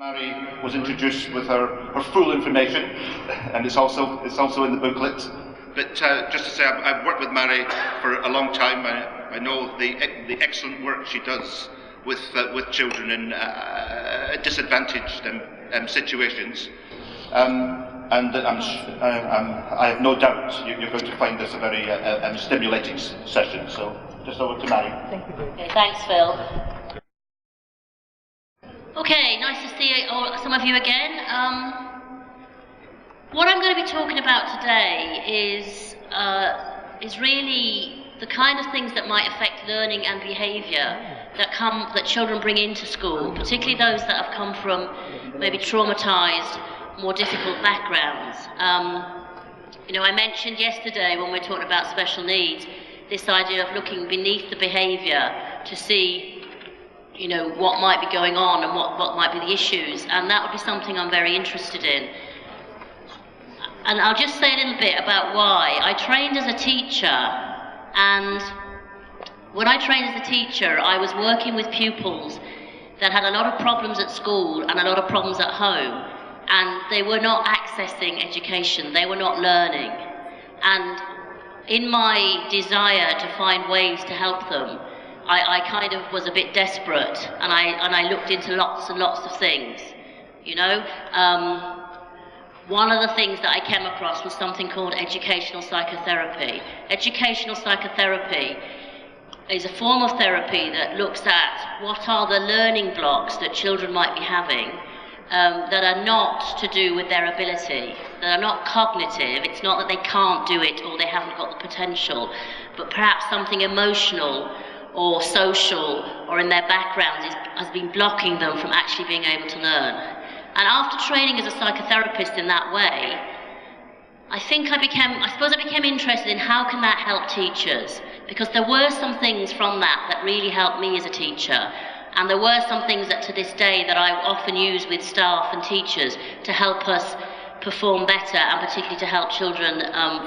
Mary was introduced with her full information, and it's also in the booklet. But just to say, I've worked with Mary for a long time. I know the excellent work she does with children in disadvantaged situations, and I have no doubt you're going to find this a very stimulating session. So, just over to Mary. Thank you. Okay, thanks, Phil. Okay, nice to see some of you again. What I'm going to be talking about today is really the kind of things that might affect learning and behaviour that children bring into school, particularly those that have come from maybe traumatised, more difficult backgrounds. You know, I mentioned yesterday when we were talking about special needs, this idea of looking beneath the behaviour to see, you know, what might be going on and what might be the issues, and that would be something I'm very interested in. And I'll just say a little bit about why. I trained as a teacher, and when I trained as a teacher, I was working with pupils that had a lot of problems at school and a lot of problems at home, and they were not accessing education, they were not learning. And in my desire to find ways to help them, I kind of was a bit desperate, and I looked into lots and lots of things, you know. One of the things that I came across was something called educational psychotherapy. Educational psychotherapy is a form of therapy that looks at what are the learning blocks that children might be having that are not to do with their ability, that are not cognitive. It's not that they can't do it or they haven't got the potential, but perhaps something emotional or social or in their background has been blocking them from actually being able to learn. And after training as a psychotherapist in that way, I suppose I became interested in how can that help teachers, because there were some things from that really helped me as a teacher, and there were some things that to this day that I often use with staff and teachers to help us perform better, and particularly to help children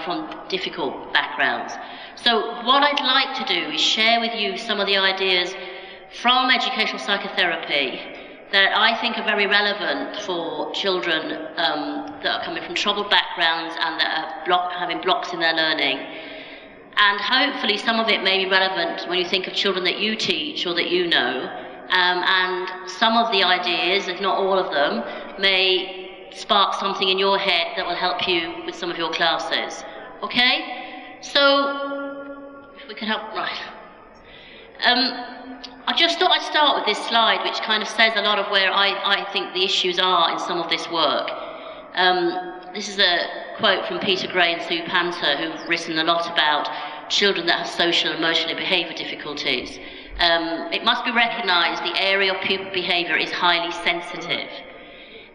from difficult backgrounds. So what I'd like to do is share with you some of the ideas from educational psychotherapy that I think are very relevant for children that are coming from troubled backgrounds and that are having blocks in their learning. And hopefully some of it may be relevant when you think of children that you teach or that you know. And some of the ideas, if not all of them, may spark something in your head that will help you with some of your classes. Okay? So, if we can help, right. I just thought I'd start with this slide, which kind of says a lot of where I think the issues are in some of this work. This is a quote from Peter Gray and Sue Panter, who've written a lot about children that have social and emotional behaviour difficulties. It must be recognised the area of pupil behaviour is highly sensitive.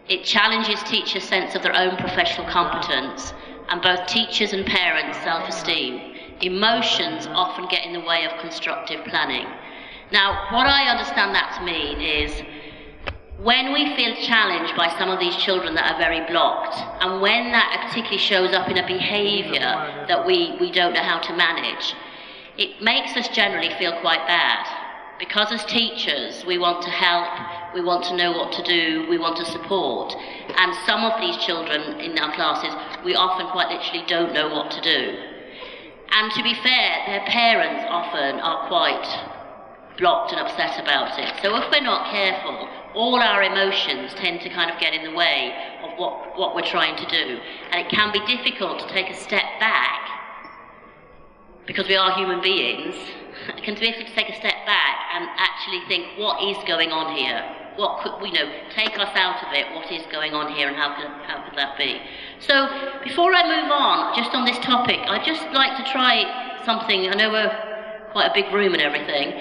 It challenges teachers' sense of their own professional competence and both teachers' and parents' self-esteem. Emotions often get in the way of constructive planning. Now, what I understand that to mean is when we feel challenged by some of these children that are very blocked, and when that particularly shows up in a behaviour that we don't know how to manage, it makes us generally feel quite bad. Because as teachers, we want to help, we want to know what to do, we want to support. And some of these children in our classes, we often quite literally don't know what to do. And to be fair, their parents often are quite blocked and upset about it. So if we're not careful, all our emotions tend to kind of get in the way of what we're trying to do. And it can be difficult to take a step back, because we are human beings. It can be difficult to take a step back and actually think, what is going on here? What could, take us out of it, what is going on here and how could that be? So before I move on, just on this topic, I'd just like to try something. I know we're quite a big room and everything.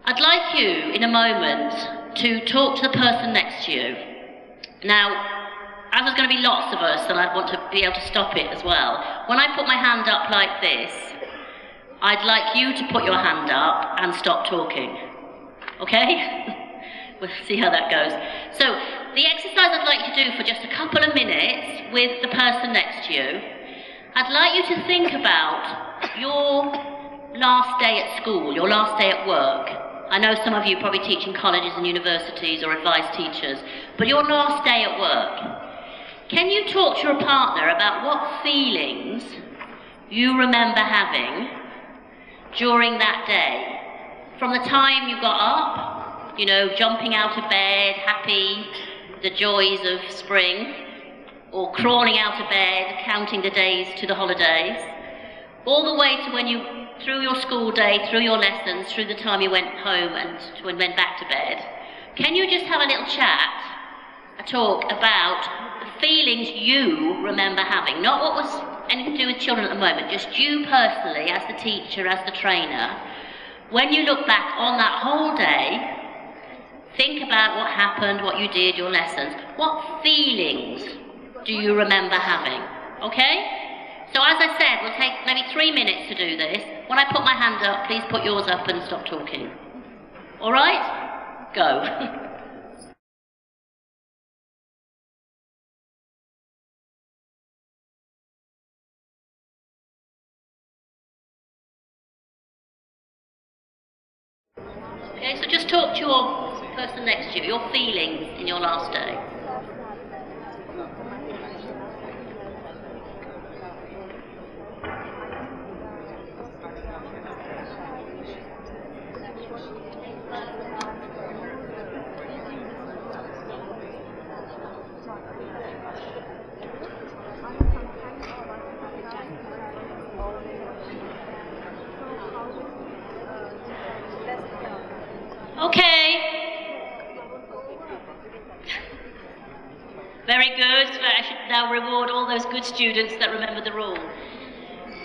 I'd like you, in a moment, to talk to the person next to you. Now, as there's going to be lots of us, and I'd want to be able to stop it as well, when I put my hand up like this, I'd like you to put your hand up and stop talking. Okay? We'll see how that goes. So, the exercise I'd like you to do for just a couple of minutes with the person next to you, I'd like you to think about your last day at school, your last day at work, I know some of you probably teach in colleges and universities or advise teachers, but your last day at work, can you talk to your partner about what feelings you remember having during that day? From the time you got up, you know, jumping out of bed, happy, the joys of spring, or crawling out of bed, counting the days to the holidays, all the way to when you, through your school day, through your lessons, through the time you went home and when went back to bed. Can you just have a little chat, a talk about the feelings you remember having? Not what was anything to do with children at the moment, just you personally, as the teacher, as the trainer. When you look back on that whole day, think about what happened, what you did, your lessons. What feelings do you remember having? Okay? So as I said, we'll take maybe 3 minutes to do this. When I put my hand up, please put yours up and stop talking. All right? Go. Okay, so just talk to your person next to you, your feelings in your last day. Very good. I should now reward all those good students that remember the rule.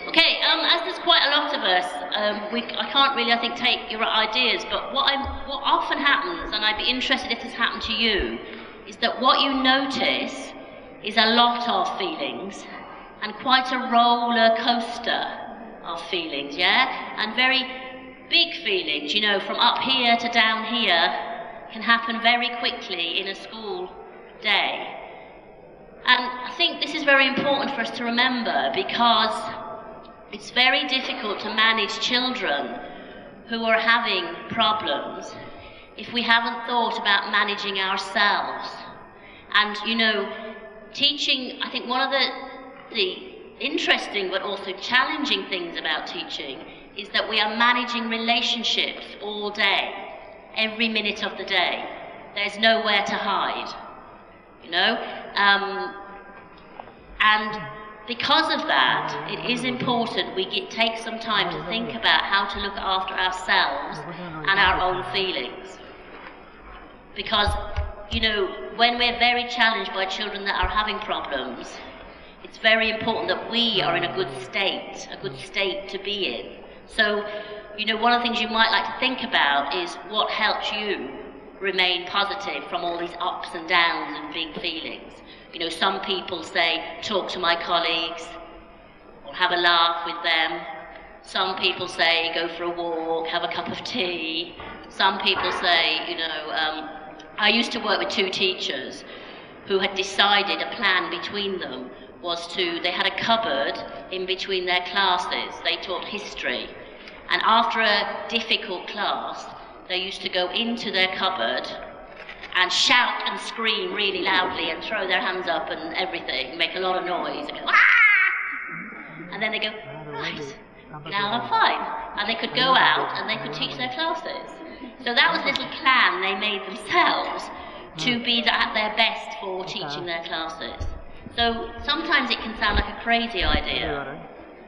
Okay, as there's quite a lot of us, I can't really, I think, take your ideas, but what often happens, and I'd be interested if this happened to you, is that what you notice is a lot of feelings, and quite a roller coaster of feelings, yeah? And very big feelings, you know, from up here to down here, can happen very quickly in a school day. And I think this is very important for us to remember, because it's very difficult to manage children who are having problems if we haven't thought about managing ourselves. And, you know, teaching, I think one of the interesting but also challenging things about teaching is that we are managing relationships all day, every minute of the day. There's nowhere to hide, you know? And because of that, it is important we take some time to think about how to look after ourselves and our own feelings. Because, you know, when we're very challenged by children that are having problems, it's very important that we are in a good state to be in. So, you know, one of the things you might like to think about is what helps you remain positive from all these ups and downs and big feelings. You know, some people say, talk to my colleagues, or have a laugh with them. Some people say, go for a walk, have a cup of tea. Some people say, you know, I used to work with 2 teachers who had decided a plan between them was they had a cupboard in between their classes. They taught history. And after a difficult class, they used to go into their cupboard and shout and scream really loudly and throw their hands up and everything, make a lot of noise, and go, ah! And then they go, right, now I'm fine. And they could go out and they could teach their classes. So that was a little plan they made themselves to be at their best for teaching their classes. So sometimes it can sound like a crazy idea,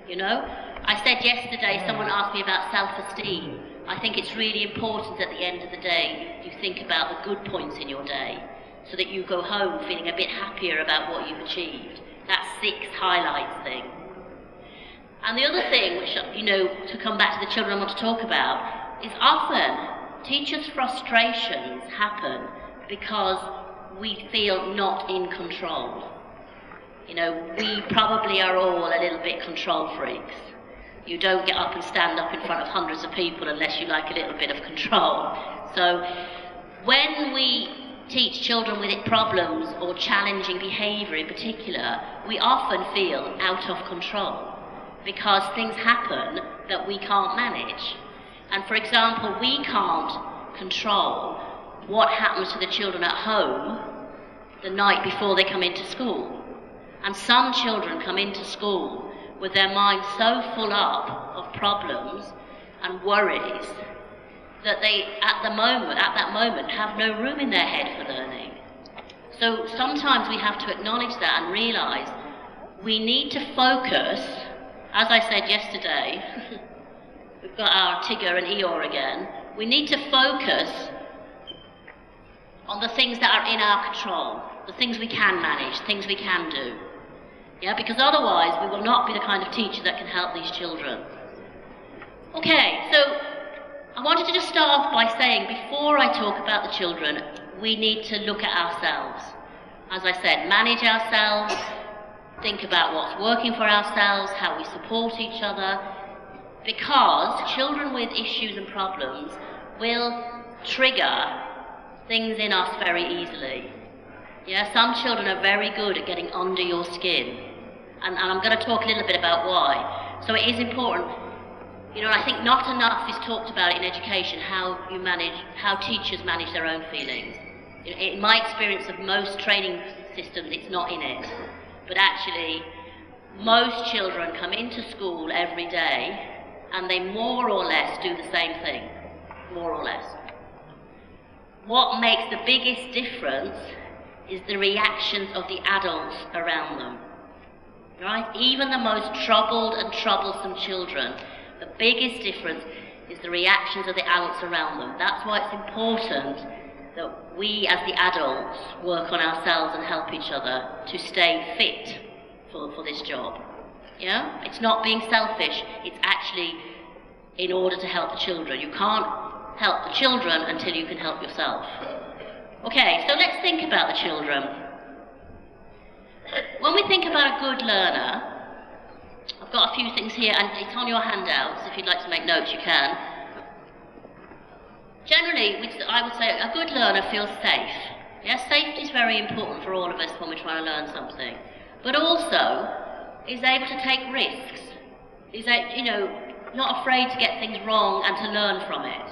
you know? I said yesterday, someone asked me about self-esteem. I think it's really important at the end of the day you think about the good points in your day so that you go home feeling a bit happier about what you've achieved. That 6 highlights thing. And the other thing, which, you know, to come back to the children I want to talk about, is often teachers' frustrations happen because we feel not in control. You know, we probably are all a little bit control freaks. You don't get up and stand up in front of hundreds of people unless you like a little bit of control. So when we teach children with problems or challenging behaviour in particular, we often feel out of control because things happen that we can't manage. And for example, we can't control what happens to the children at home the night before they come into school. And some children come into school with their minds so full up of problems and worries that they, at that moment, have no room in their head for learning. So sometimes we have to acknowledge that and realise we need to focus, as I said yesterday, we've got our Tigger and Eeyore again, we need to focus on the things that are in our control, the things we can manage, things we can do. Yeah, because otherwise we will not be the kind of teacher that can help these children. Okay, so I wanted to just start off by saying, before I talk about the children, we need to look at ourselves. As I said, manage ourselves, think about what's working for ourselves, how we support each other, because children with issues and problems will trigger things in us very easily. Yeah, some children are very good at getting under your skin, and I'm going to talk a little bit about why. So it is important, you know, I think not enough is talked about in education, how teachers manage their own feelings. In my experience of most training systems, it's not in it. But actually, most children come into school every day and they more or less do the same thing, more or less. What makes the biggest difference is the reactions of the adults around them, right? Even the most troubled and troublesome children, the biggest difference is the reactions of the adults around them. That's why it's important that we as the adults work on ourselves and help each other to stay fit for this job. Yeah? It's not being selfish, it's actually in order to help the children. You can't help the children until you can help yourself. Okay, so let's think about the children. When we think about a good learner, I've got a few things here, and it's on your handouts. If you'd like to make notes, you can. Generally, I would say a good learner feels safe. Yeah, safety is very important for all of us when we're trying to learn something. But also, is able to take risks. Is, not afraid to get things wrong and to learn from it.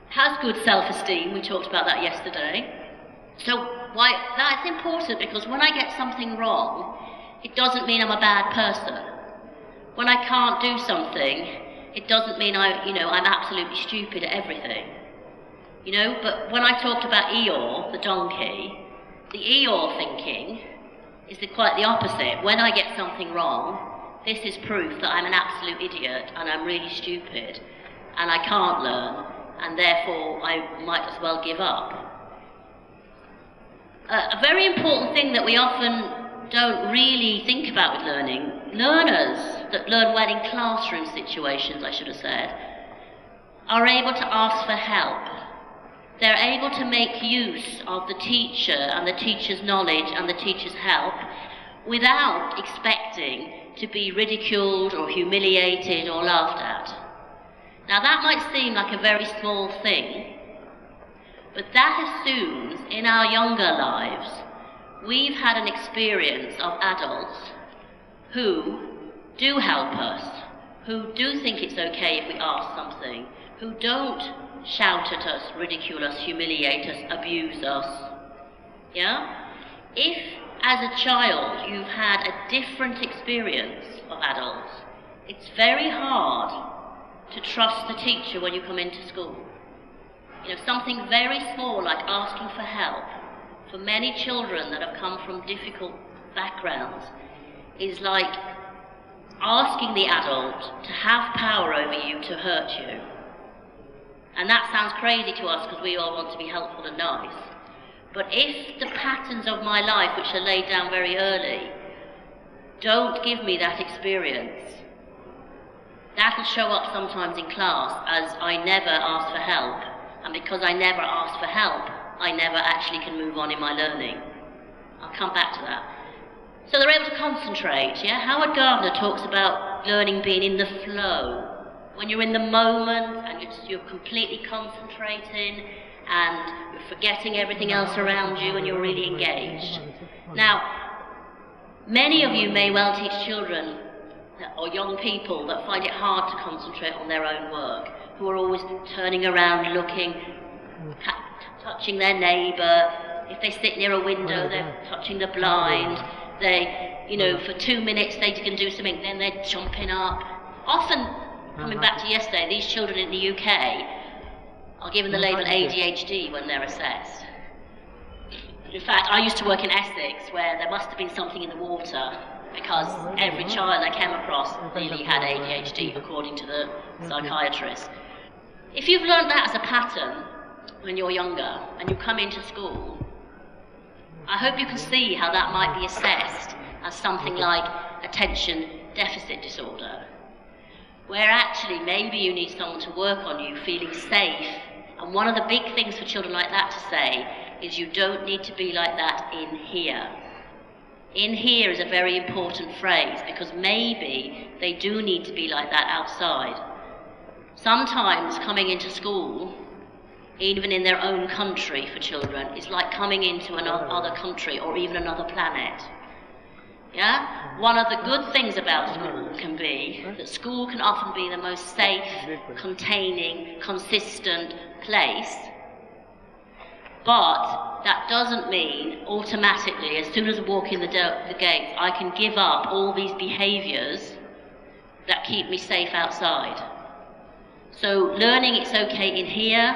Has good self-esteem. We talked about that yesterday. So why that's important, because when I get something wrong, it doesn't mean I'm a bad person. When I can't do something, it doesn't mean I'm absolutely stupid at everything. You know, but when I talked about Eeyore, the donkey, the Eeyore thinking is quite the opposite. When I get something wrong, this is proof that I'm an absolute idiot and I'm really stupid and I can't learn, and therefore I might as well give up. A very important thing that we often don't really think about with learning, learners that learn well in classroom situations, I should have said, are able to ask for help. They're able to make use of the teacher and the teacher's knowledge and the teacher's help without expecting to be ridiculed or humiliated or laughed at. Now that might seem like a very small thing, but that assumes in our younger lives we've had an experience of adults who do help us, who do think it's okay if we ask something, who don't shout at us, ridicule us, humiliate us, abuse us. Yeah? If, as a child, you've had a different experience of adults, it's very hard to trust the teacher when you come into school. You know, something very small like asking for help, for many children that have come from difficult backgrounds, is like asking the adult to have power over you to hurt you. And that sounds crazy to us because we all want to be helpful and nice. But if the patterns of my life, which are laid down very early, don't give me that experience, that'll show up sometimes in class as I never ask for help. And because I never ask for help, I never actually can move on in my learning. I'll come back to that. So they're able to concentrate, yeah? Howard Gardner talks about learning being in the flow. When you're in the moment and you're completely concentrating and you're forgetting everything else around you and you're really engaged. Now, many of you may well teach children or young people that find it hard to concentrate on their own work, who are always turning around, looking, touching their neighbour. If they sit near a window, they're touching the blind. They, you know, for 2 minutes they can do something, then they're jumping up. Often, coming back to yesterday, these children in the UK are given the label ADHD when they're assessed. In fact, I used to work in Essex, where there must have been something in the water, because every child I came across really had ADHD, according to the psychiatrist. If you've learned that as a pattern when you're younger, and you come into school, I hope you can see how that might be assessed as something like attention deficit disorder, where actually maybe you need someone to work on you feeling safe. And one of the big things for children like that to say is you don't need to be like that in here. In here is a very important phrase, because maybe they do need to be like that outside. Sometimes coming into school, even in their own country for children, is like coming into another country or even another planet. Yeah? One of the good things about school can be that school can often be the most safe, containing, consistent place. But that doesn't mean automatically, as soon as I walk in the gates, I can give up all these behaviours that keep me safe outside. So learning it's okay in here,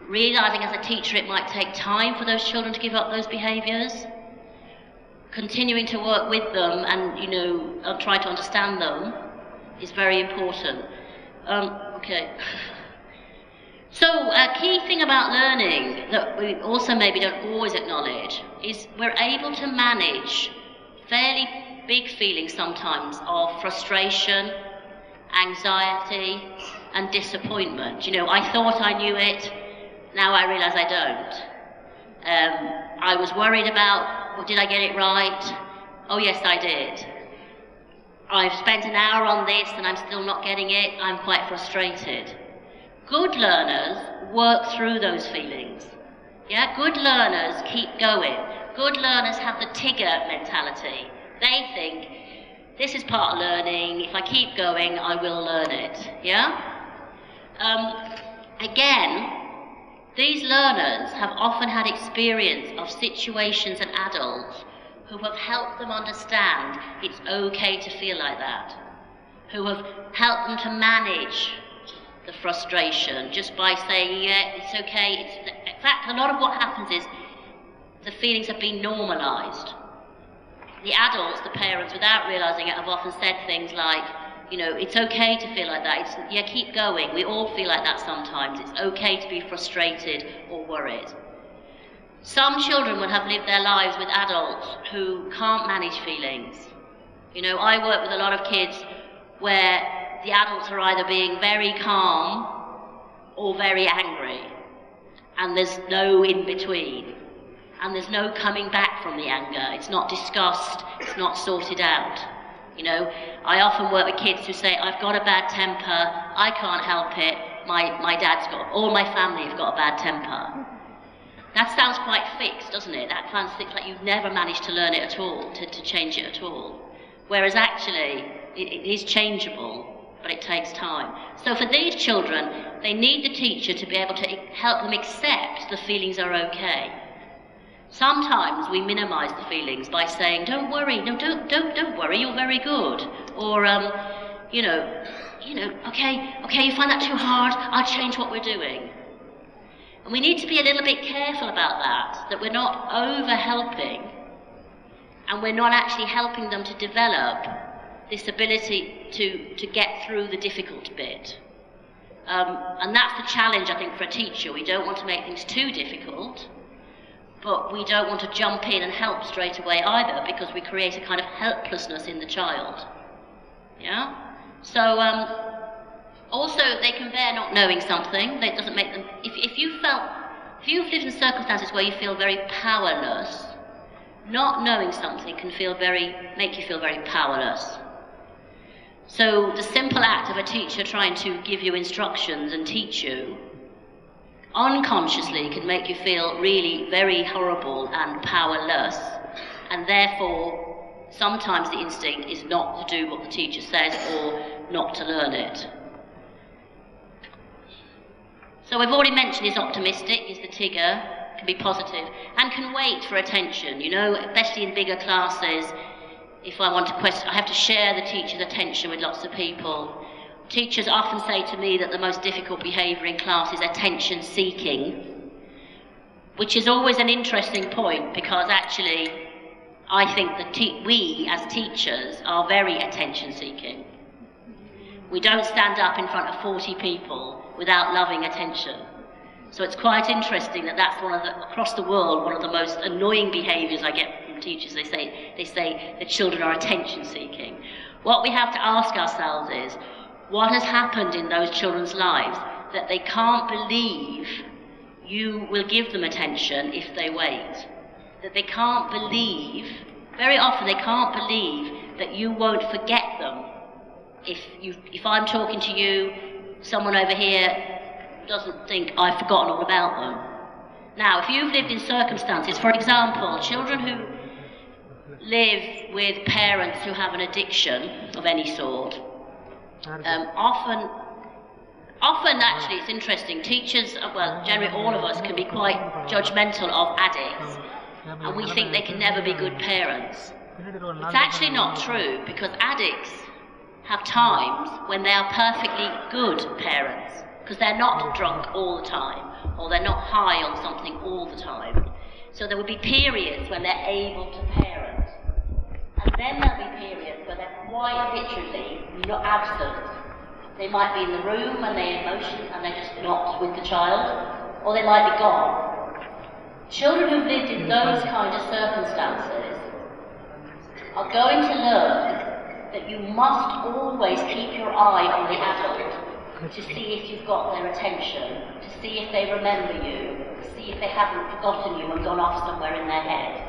realising as a teacher it might take time for those children to give up those behaviours, continuing to work with them and, you know, try to understand them is very important. Okay. So a key thing about learning that we also maybe don't always acknowledge is we're able to manage fairly big feelings sometimes of frustration, anxiety, and disappointment. You know, I thought I knew it, now I realise I don't. I was worried about, well, did I get it right? Oh yes, I did. I've spent an hour on this and I'm still not getting it, I'm quite frustrated. Good learners work through those feelings. Yeah, good learners keep going. Good learners have the Tigger mentality. They think, this is part of learning, if I keep going, I will learn it. Yeah? Again, these learners have often had experience of situations and adults who have helped them understand it's okay to feel like that, who have helped them to manage the frustration just by saying, yeah, it's okay. In fact, a lot of what happens is the feelings have been normalised. The adults, the parents, without realising it, have often said things like, you know, it's okay to feel like that. Yeah, keep going. We all feel like that sometimes. It's okay to be frustrated or worried. Some children will have lived their lives with adults who can't manage feelings. You know, I work with a lot of kids where the adults are either being very calm or very angry, and there's no in between, and there's no coming back from the anger. It's not discussed, it's not sorted out. You know, I often work with kids who say, I've got a bad temper, I can't help it, my dad's got, all my family have got a bad temper. That sounds quite fixed, doesn't it? That sounds like you've never managed to learn it at all, to change it at all. Whereas actually, it is changeable, but it takes time. So for these children, they need the teacher to be able to help them accept the feelings are okay. Sometimes we minimise the feelings by saying, don't worry, no, don't worry, you're very good. Or, you know, okay, you find that too hard, I'll change what we're doing. And we need to be a little bit careful about that we're not over-helping, and we're not actually helping them to develop this ability to get through the difficult bit. And that's the challenge, I think, for a teacher. We don't want to make things too difficult, but we don't want to jump in and help straight away either, because we create a kind of helplessness in the child. Yeah? So, also, they can bear not knowing something. That doesn't make them... If you've lived in circumstances where you feel very powerless, not knowing something can make you feel very powerless. So the simple act of a teacher trying to give you instructions and teach you unconsciously can make you feel really very horrible and powerless, and therefore sometimes the instinct is not to do what the teacher says or not to learn it. So we've already mentioned is optimistic, is the Tigger, can be positive, and can wait for attention, you know, especially in bigger classes. If I want to question, I have to share the teacher's attention with lots of people. Teachers often say to me that the most difficult behaviour in class is attention seeking, which is always an interesting point, because actually I think that we as teachers are very attention seeking. We don't stand up in front of 40 people without loving attention. So it's quite interesting that that's across the world, one of the most annoying behaviours I get from teachers. They say that children are attention seeking. What we have to ask ourselves is, what has happened in those children's lives that they can't believe you will give them attention if they wait? That they can't believe, very often they can't believe that you won't forget them. If I'm talking to you, someone over here doesn't think I've forgotten all about them. Now, if you've lived in circumstances, for example, children who live with parents who have an addiction of any sort, often actually it's interesting, teachers, well, generally all of us can be quite judgmental of addicts, and we think they can never be good parents. It's actually not true, because addicts have times when they are perfectly good parents, because they're not drunk all the time, or they're not high on something all the time. So there will be periods when they're able to parent, and then there'll be periods where they're quite literally not absent. They might be in the room and they're in motion and they're just not with the child, or they might be gone. Children who've lived in those kind of circumstances are going to learn that you must always keep your eye on the adult to see if you've got their attention, to see if they remember you, to see if they haven't forgotten you and gone off somewhere in their head.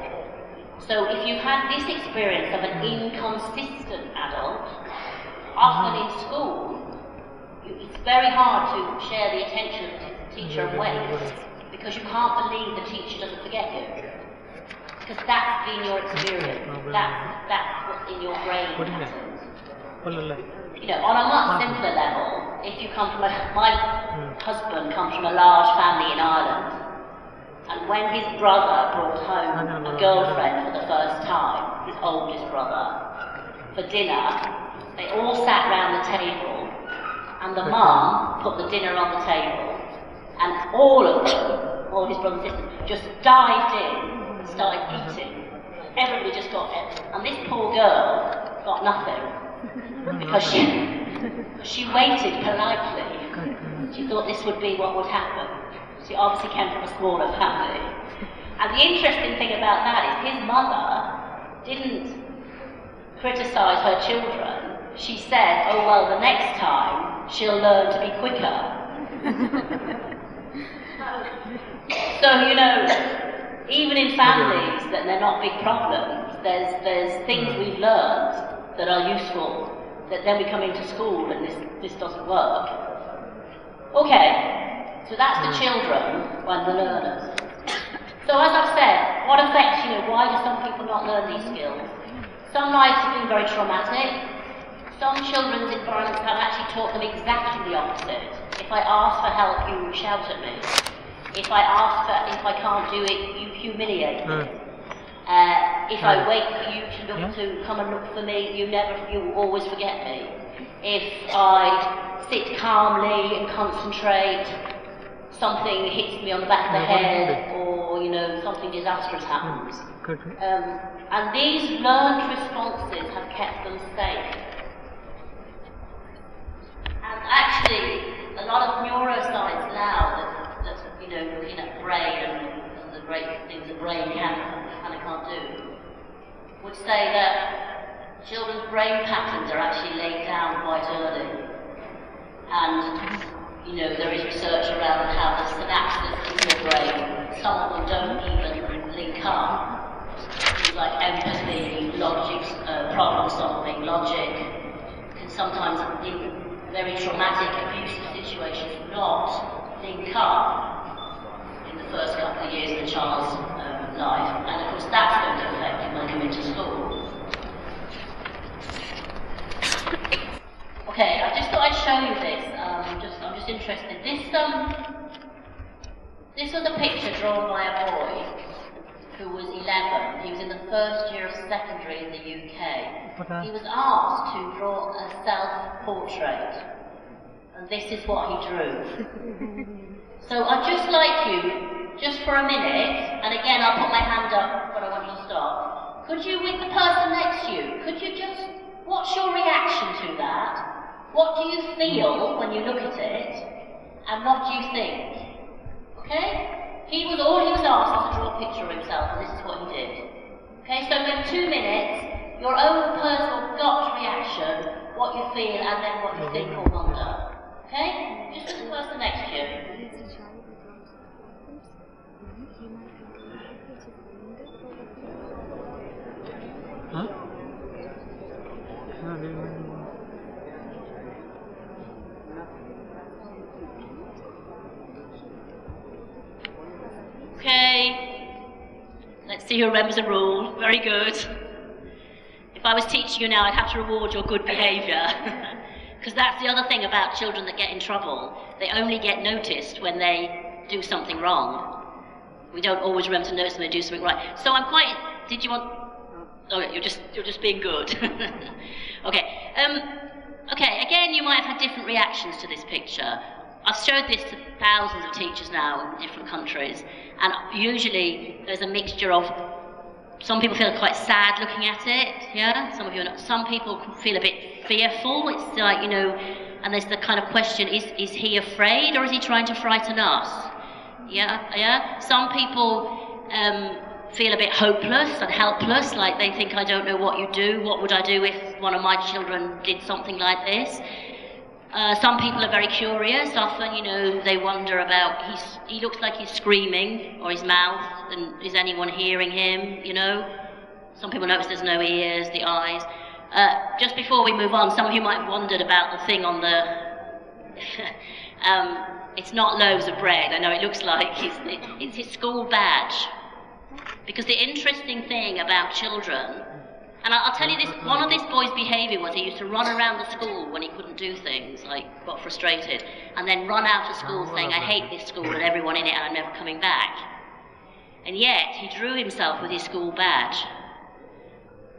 So if you've had this experience of an inconsistent adult, often in school, it's very hard to share the attention of the teacher and wait, because you can't believe the teacher doesn't forget you. Because that's been your experience, that's what's in your brain patterns. You know, on a much simpler level, if you come from my husband comes from a large family in Ireland, and when his brother brought home a girlfriend for the first time, his oldest brother, for dinner, they all sat round the table, and the mum put the dinner on the table, and all of them, all his brothers and sisters, just dived in and started eating. Everybody just got it, and this poor girl got nothing, because she waited politely. She thought this would be what would happen. She obviously came from a smaller family. And the interesting thing about that is his mother didn't criticise her children. She said, oh well, the next time she'll learn to be quicker. So, you know, even in families that they're not big problems, there's things we've learned that are useful, that then we come into school and this doesn't work. Okay, so that's the children and the learners. So as I've said, what affects, you know, why do some people not learn these skills? Some lives have been very traumatic. Some children's environments have actually taught them exactly the opposite. If I ask for help, you shout at me. If I can't do it, you humiliate me. If I wait for you to come and look for me, you always forget me. If I sit calmly and concentrate, something hits me on the back of the head, or, you know, something disastrous happens. And these learned responses have kept them safe. And actually, a lot of neuroscience now that you know, looking at the brain and the great things the brain can and can't do, would say that children's brain patterns are actually laid down quite early. And, you know, there is research around how the synapses in your brain, some of them don't even link up. Things like empathy, logic, problem solving, logic, can sometimes, in very traumatic, abusive situations, not link up in the first couple of years of the child's life. And of course that's going to affect him when they come into school. Okay, I just thought I'd show you this. I'm just interested. This was a picture drawn by a boy who was 11. He was in the first year of secondary in the UK. He was asked to draw a self-portrait, and this is what he drew. So I'd just like you, just for a minute, and again I'll put my hand up when I want you to stop. Could you, with the person next to you, could you just, what's your reaction to that? What do you feel when you look at it? And what do you think? Okay? All he was asked was to draw a picture of himself, and this is what he did. Okay, so in 2 minutes, your own personal gut reaction, what you feel, and then what you think or wonder. Okay? Just with the person next to you. Huh? Okay, let's see who remembers a rule. Very good. If I was teaching you now, I'd have to reward your good behaviour. Because that's the other thing about children that get in trouble. They only get noticed when they do something wrong. We don't always remember to notice when they do something right. So I'm quite, did you want, oh, you're just being good. Okay, okay, again, you might have had different reactions to this picture. I've showed this to thousands of teachers now in different countries, and usually there's a mixture of, some people feel quite sad looking at it, yeah? Some of you are not. Some people feel a bit fearful. It's like, you know, and there's the kind of question, is he afraid or is he trying to frighten us? Yeah? Some people feel a bit hopeless and helpless, like they think, I don't know what you do. What would I do if one of my children did something like this? Some people are very curious. Often, you know, they wonder about, he looks like he's screaming, or his mouth, and is anyone hearing him, you know? Some people notice there's no ears, the eyes. Just before we move on, some of you might have wondered about the thing on the... it's not loaves of bread. I know it looks like it's his school badge. Because the interesting thing about children, and I'll tell you this, one of this boy's behaviour was he used to run around the school when he couldn't do things, like got frustrated, and then run out of school saying, I hate this school and everyone in it and I'm never coming back. And yet, he drew himself with his school badge.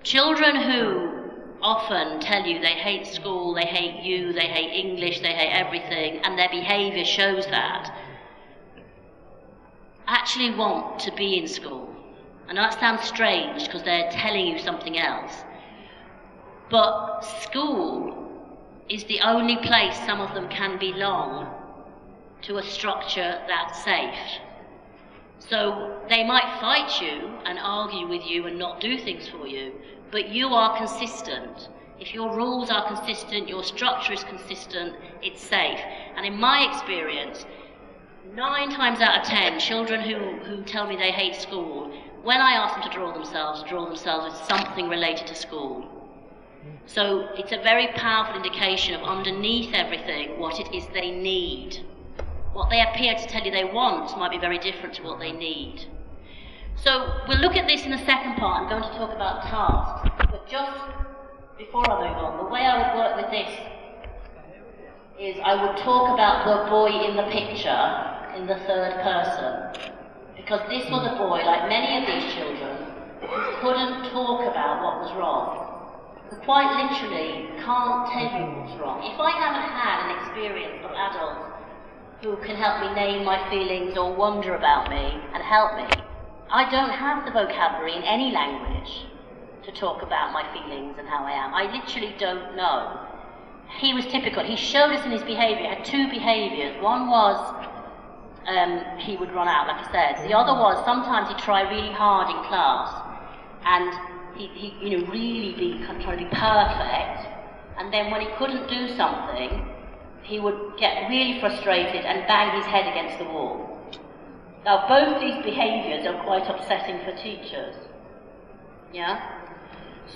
Children who often tell you they hate school, they hate you, they hate English, they hate everything, and their behaviour shows that, actually want to be in school. I know that sounds strange because they're telling you something else, but school is the only place some of them can belong to a structure that's safe. So they might fight you and argue with you and not do things for you, but you are consistent. If your rules are consistent, your structure is consistent, it's safe. And in my experience, 9 times out of 10, children who tell me they hate school, when I ask them to draw themselves with something related to school. So it's a very powerful indication of underneath everything what it is they need. What they appear to tell you they want might be very different to what they need. So we'll look at this in the second part. I'm going to talk about tasks. But just before I move on, the way I would work with this is I would talk about the boy in the picture in the third person. Because this was a boy, like many of these children, who couldn't talk about what was wrong. Who quite literally can't tell you what's wrong. If I haven't had an experience of adults who can help me name my feelings or wonder about me and help me, I don't have the vocabulary in any language to talk about my feelings and how I am. I literally don't know. He was typical. He showed us in his behaviour. He had 2 behaviours. One was he would run out, like I said. The other was sometimes he'd try really hard in class and he you know, really be trying to be perfect, and then when he couldn't do something, he would get really frustrated and bang his head against the wall. Now, both these behaviours are quite upsetting for teachers. Yeah?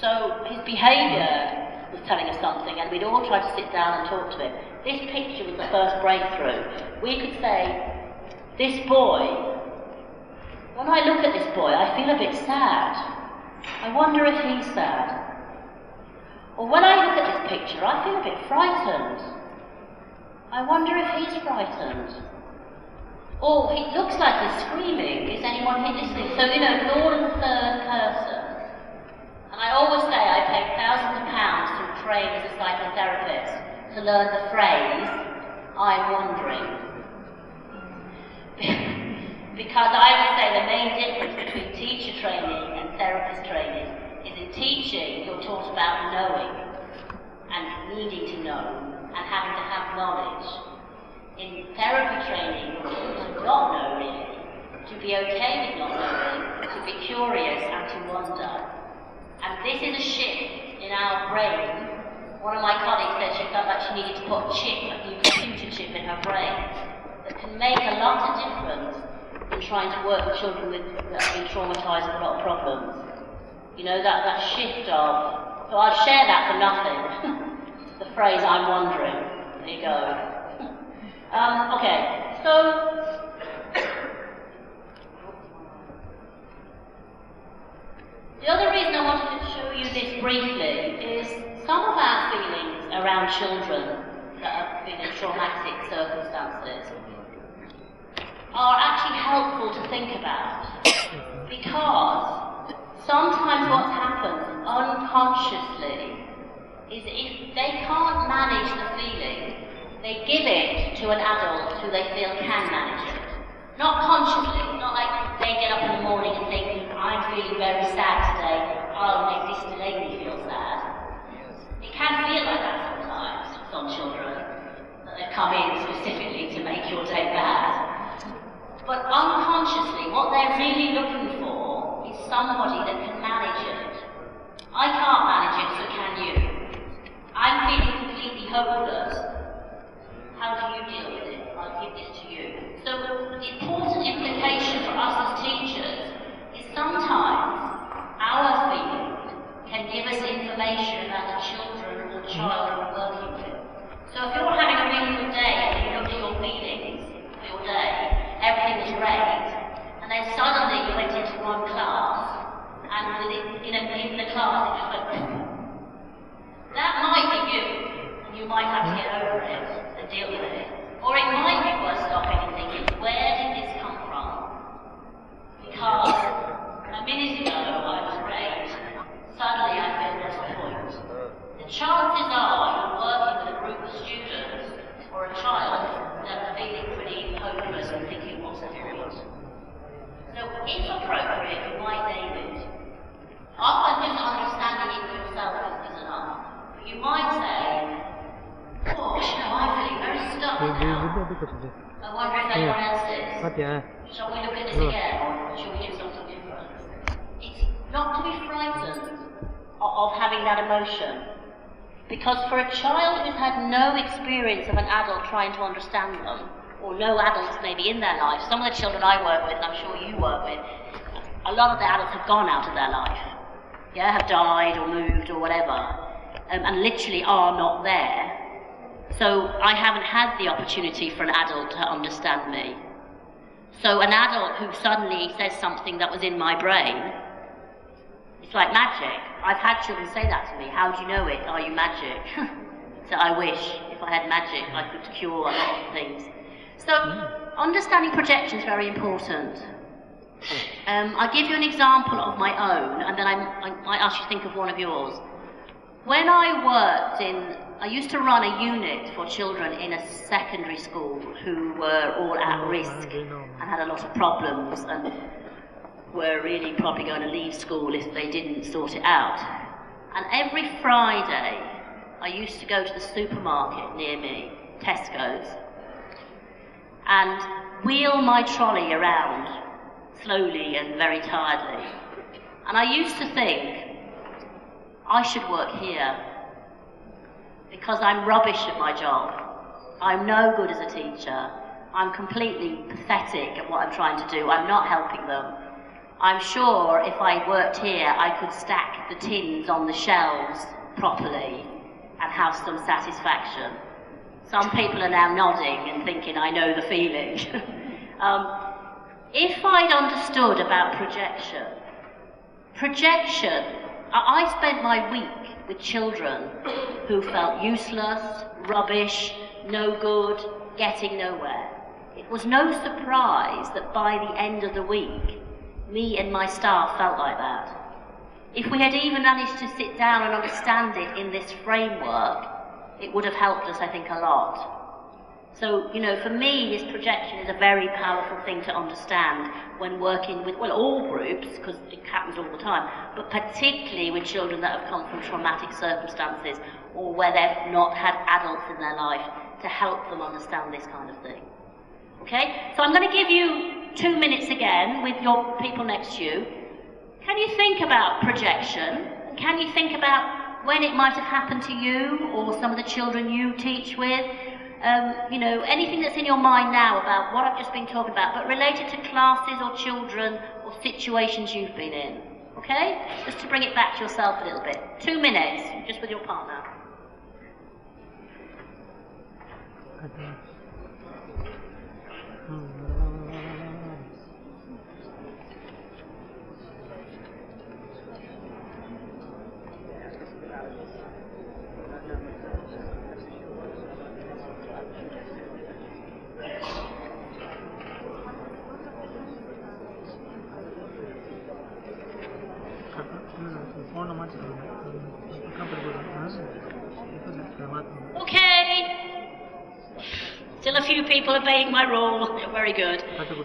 So his behaviour was telling us something, and we'd all try to sit down and talk to him. This picture was the first breakthrough. We could say, this boy, when I look at this boy, I feel a bit sad. I wonder if he's sad. Or when I look at this picture, I feel a bit frightened. I wonder if he's frightened. Or it looks like he's screaming. Is anyone listening? So, you know, it's all in the third person. And I always say I paid thousands of pounds to train as a psychotherapist to learn the phrase, I'm wondering. Because I would say the main difference between teacher training and therapist training is in teaching, you're taught about knowing and needing to know and having to have knowledge. In therapy training, you're taught to not know really, to be okay with not knowing, to be curious and to wonder. And this is a shift in our brain. One of my colleagues said she felt like she needed to put a new computer chip in her brain that can make a lot of difference in trying to work with children that have been traumatised with a lot of problems. You know, that shift of, so I'll share that for nothing. The phrase, I'm wondering. There you go. Okay, so, the other reason I wanted to show you this briefly is some of our feelings around children that have been in traumatic circumstances are actually helpful to think about, because sometimes what's happened unconsciously is if they can't manage the feeling, they give it to an adult who they feel can manage it. Not consciously, it's not like they get up in the morning and think, I'm feeling very sad today, I'll make this Delaney feel sad. It can feel like that sometimes, some children, that they've come in specifically to make your day bad. But unconsciously, what they're really looking for is somebody that can manage it. I can't manage it, so can you? I'm feeling completely hopeless. How do you deal with it? I'll give this to you. So the important implication for us as teachers is sometimes our feelings can give us information about the children or child we're working with. So if you're having a really good day and you look at your feelings for your day, everything was great, and then suddenly you went into one class, and in the class it just went, that might be you, and you might have to get over it and deal with it. Or it might be worth stopping and thinking, where did this come from? Because a minute ago I was great, suddenly I feel there's a point. The chances are you're working with a group of students or a child that are feeling pretty hopeless and thinking, what's the point? So if appropriate, you might name it. Often just understanding it for yourself is enough. But you might say, oh, you know, I'm feeling very stuck now. I wonder if anyone else is. Shall we look at this again, or shall we do something different? It's not to be frightened of having that emotion. Because for a child who's had no experience of an adult trying to understand them, or no adults maybe in their life, some of the children I work with, and I'm sure you work with, a lot of the adults have gone out of their life. Yeah, have died or moved or whatever, and literally are not there. So I haven't had the opportunity for an adult to understand me. So an adult who suddenly says something that was in my brain, it's like magic. I've had children say that to me. How do you know it? Are you magic? So I wish if I had magic I could cure a lot of things. So understanding projection is very important. I'll give you an example of my own, and then I might ask you to think of one of yours. When I used to run a unit for children in a secondary school who were all at risk and had a lot of problems and were really probably going to leave school if they didn't sort it out. And every Friday, I used to go to the supermarket near me, Tesco's, and wheel my trolley around slowly and very tiredly. And I used to think, I should work here because I'm rubbish at my job. I'm no good as a teacher. I'm completely pathetic at what I'm trying to do. I'm not helping them. I'm sure if I worked here, I could stack the tins on the shelves properly and have some satisfaction. Some people are now nodding and thinking, I know the feeling. If I'd understood about projection, I spent my week with children who felt useless, rubbish, no good, getting nowhere. It was no surprise that by the end of the week, me and my staff felt like that. If we had even managed to sit down and understand it in this framework, it would have helped us, I think, a lot. So, you know, for me, this projection is a very powerful thing to understand when working with, well, all groups, because it happens all the time, but particularly with children that have come from traumatic circumstances or where they've not had adults in their life to help them understand this kind of thing. Okay? So I'm going to give you 2 minutes again with your people next to you. Can you think about projection? Can you think about when it might have happened to you or some of the children you teach with? You know, anything that's in your mind now about what I've just been talking about, but related to classes or children or situations you've been in. Okay? Just to bring it back to yourself a little bit. 2 minutes, just with your partner. Okay. Still a few people obeying my rule. Very good.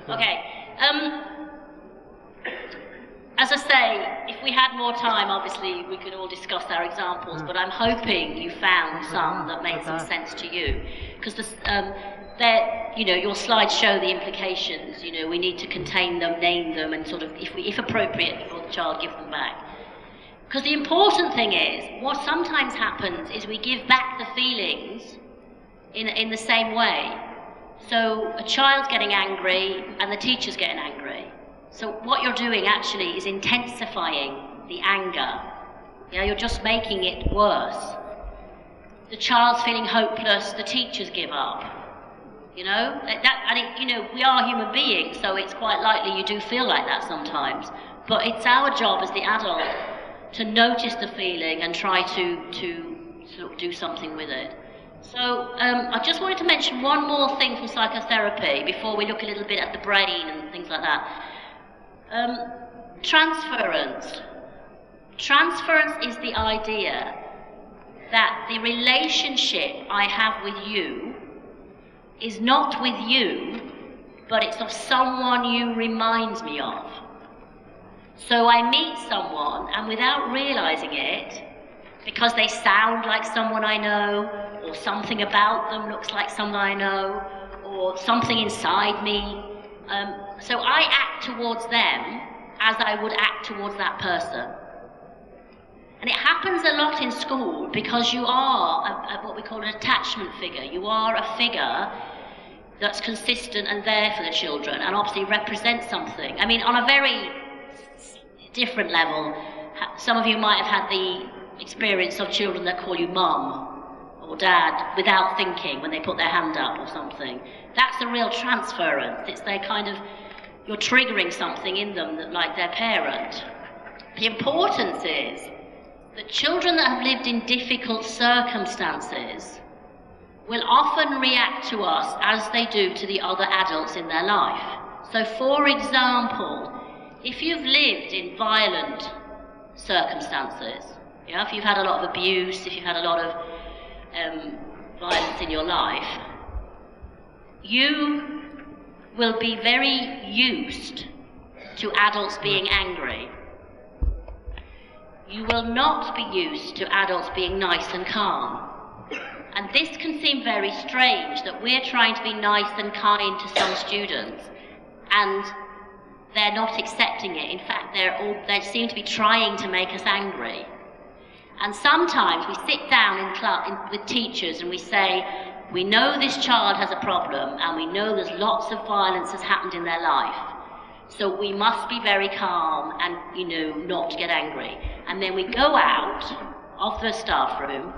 Okay. As I say, if we had more time, obviously we could all discuss our examples, but I'm hoping you found some that made some sense to you. Because you know, your slides show the implications. You know, we need to contain them, name them, and sort of, if appropriate for the child, give them back. Because the important thing is, what sometimes happens is we give back the feelings in the same way. So a child's getting angry and the teacher's getting angry. So what you're doing actually is intensifying the anger. You know, you're just making it worse. The child's feeling hopeless, the teachers give up. You know, you know, we are human beings, so it's quite likely you do feel like that sometimes. But it's our job as the adult to notice the feeling and try to sort of do something with it. So I just wanted to mention one more thing from psychotherapy before we look a little bit at the brain and things like that. Transference. Transference is the idea that the relationship I have with you is not with you, but it's of someone you remind me of. So I meet someone, and without realizing it, because they sound like someone I know, or something about them looks like someone I know, or something inside me, so I act towards them as I would act towards that person. And it happens a lot in school because you are what we call an attachment figure. You are a figure that's consistent and there for the children and obviously represents something. I mean, on a very different level, some of you might have had the experience of children that call you mum or dad without thinking when they put their hand up or something. That's a real transference. It's their kind of, you're triggering something in them that, like their parent. The importance is that children that have lived in difficult circumstances will often react to us as they do to the other adults in their life. So, for example, if you've lived in violent circumstances, yeah, if you've had a lot of abuse, if you've had a lot of violence in your life, you will be very used to adults being angry. You will not be used to adults being nice and calm. And this can seem very strange, that we're trying to be nice and kind to some students, and they're not accepting it. In fact, they seem to be trying to make us angry. And sometimes we sit down in class with teachers and we say, we know this child has a problem and we know there's lots of violence has happened in their life. So we must be very calm and, you know, not get angry. And then we go out of the staff room,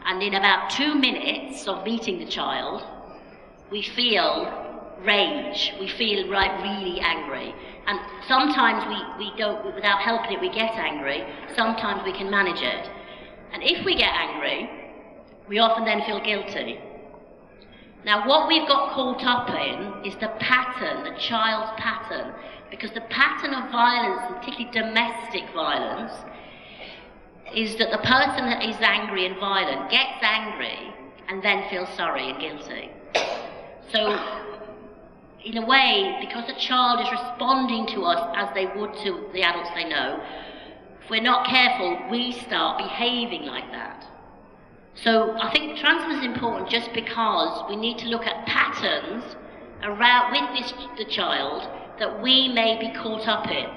and in about 2 minutes of meeting the child, we feel rage. We feel really angry. And sometimes we don't, without helping it, we get angry. Sometimes we can manage it. And if we get angry, we often then feel guilty. Now, what we've got caught up in is the pattern, the child's pattern, because the pattern of violence, and particularly domestic violence, is that the person that is angry and violent gets angry and then feels sorry and guilty. So, in a way, because the child is responding to us as they would to the adults they know, if we're not careful, we start behaving like that. So I think transfer is important just because we need to look at patterns around with the child that we may be caught up in.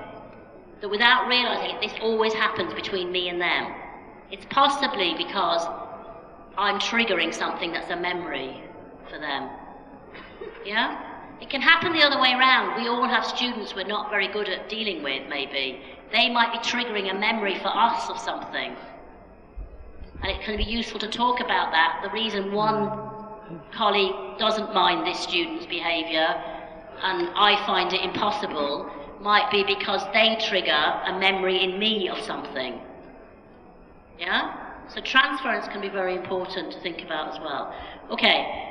That without realising it, this always happens between me and them. It's possibly because I'm triggering something that's a memory for them. Yeah? It can happen the other way around. We all have students we're not very good at dealing with, maybe. They might be triggering a memory for us of something. And it can be useful to talk about that. The reason one colleague doesn't mind this student's behaviour and I find it impossible might be because they trigger a memory in me of something. Yeah? So transference can be very important to think about as well. Okay.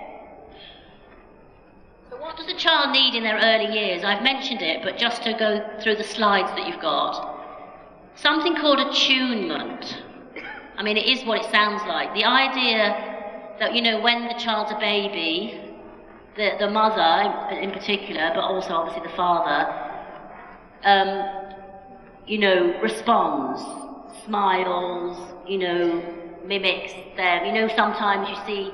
So what does a child need in their early years? I've mentioned it, but just to go through the slides that you've got. Something called attunement. I mean, it is what it sounds like. The idea that, you know, when the child's a baby, the mother in particular, but also obviously the father, you know, responds, smiles, you know, mimics them. You know, sometimes you see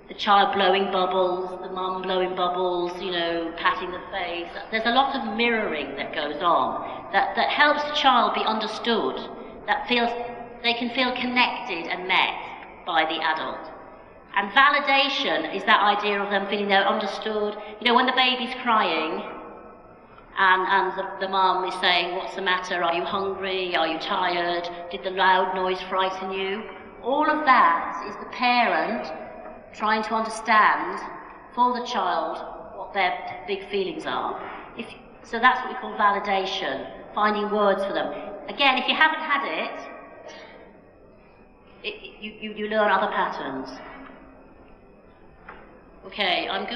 the child blowing bubbles, the mum blowing bubbles, you know, patting the face. There's a lot of mirroring that goes on that helps the child be understood, that feels they can feel connected and met by the adult. And validation is that idea of them feeling they're understood. You know, when the baby's crying and the mum is saying, what's the matter? Are you hungry? Are you tired? Did the loud noise frighten you? All of that is the parent trying to understand for the child what their big feelings are. So that's what we call validation, finding words for them. Again, if you haven't had it, you learn other patterns. Okay, I'm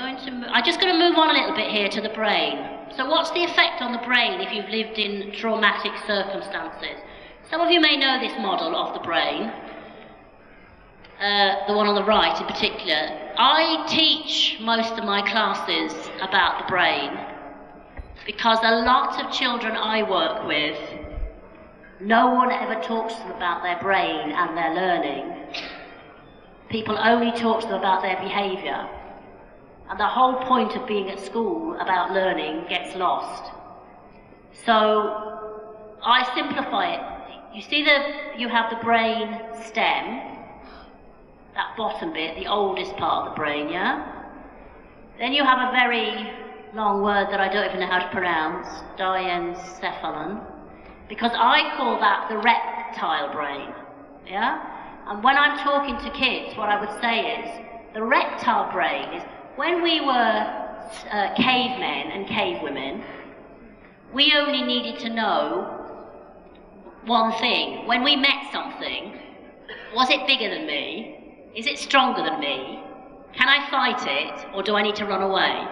just going to move on a little bit here to the brain. So what's the effect on the brain if you've lived in traumatic circumstances? Some of you may know this model of the brain, the one on the right in particular. I teach most of my classes about the brain because a lot of children I work with, no one ever talks to them about their brain and their learning. People only talk to them about their behaviour. And the whole point of being at school about learning gets lost. So I simplify it. You see you have the brain stem, that bottom bit, the oldest part of the brain, yeah? Then you have a very long word that I don't even know how to pronounce, diencephalon, because I call that the reptile brain, yeah? And when I'm talking to kids, what I would say is, the reptile brain is, when we were cavemen and cavewomen, we only needed to know one thing. When we met something, was it bigger than me? Is it stronger than me? Can I fight it, or do I need to run away?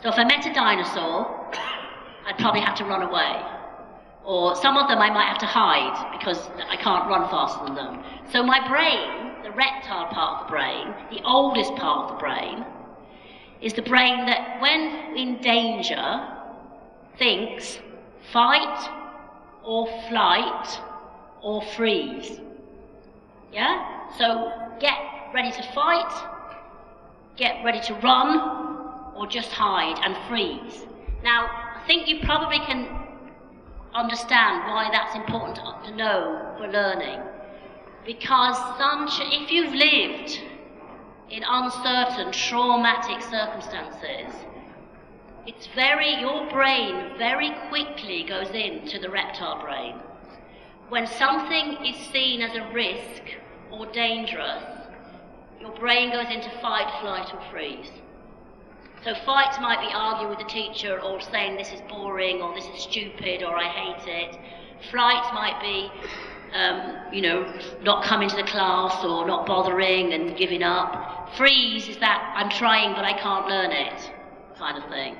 So if I met a dinosaur, I'd probably have to run away. Or some of them I might have to hide because I can't run faster than them. So my brain, the reptile part of the brain, the oldest part of the brain, is the brain that when in danger thinks fight or flight or freeze. Yeah? So get ready to fight, get ready to run, or just hide and freeze. Now, I think you probably can understand why that's important to know for learning. Because if you've lived in uncertain, traumatic circumstances, your brain very quickly goes into the reptile brain. When something is seen as a risk or dangerous, your brain goes into fight, flight, or freeze. So fight might be arguing with the teacher or saying this is boring or this is stupid or I hate it. Flight might be you know, not coming to the class or not bothering and giving up. Freeze is that I'm trying but I can't learn it kind of thing.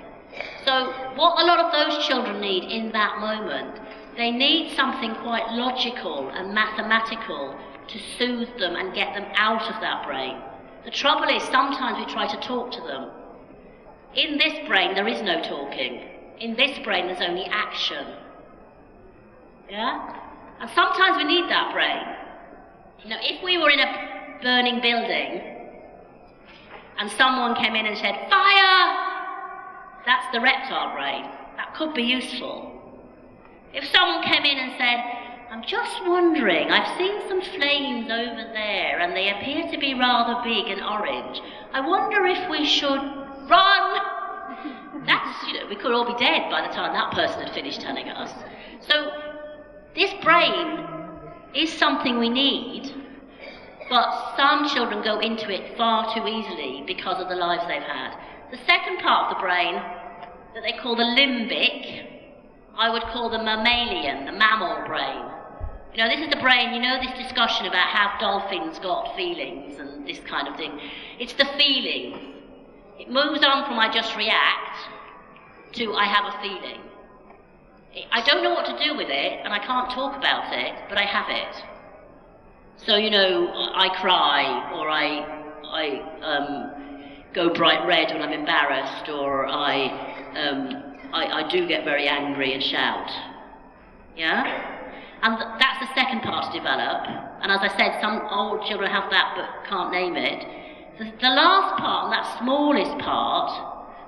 So what a lot of those children need in that moment, they need something quite logical and mathematical to soothe them and get them out of that brain. The trouble is sometimes we try to talk to them. In this brain there is no talking. In this brain there's only action. Yeah? And sometimes we need that brain. You know, if we were in a burning building and someone came in and said, "Fire!" that's the reptile brain. That could be useful. If someone came in and said, "I'm just wondering, I've seen some flames over there and they appear to be rather big and orange. I wonder if we should run." That's, you know, we could all be dead by the time that person had finished telling us. So this brain is something we need, but some children go into it far too easily because of the lives they've had. The second part of the brain, that they call the limbic, I would call the mammalian, the mammal brain. You know, this is the brain, you know, this discussion about have dolphins got feelings and this kind of thing. It's the feelings. It moves on from I just react to I have a feeling. I don't know what to do with it, and I can't talk about it, but I have it. So, you know, I cry, or I go bright red when I'm embarrassed, or I do get very angry and shout. Yeah? And that's the second part to develop. And as I said, some old children have that but can't name it. The last part, and that smallest part,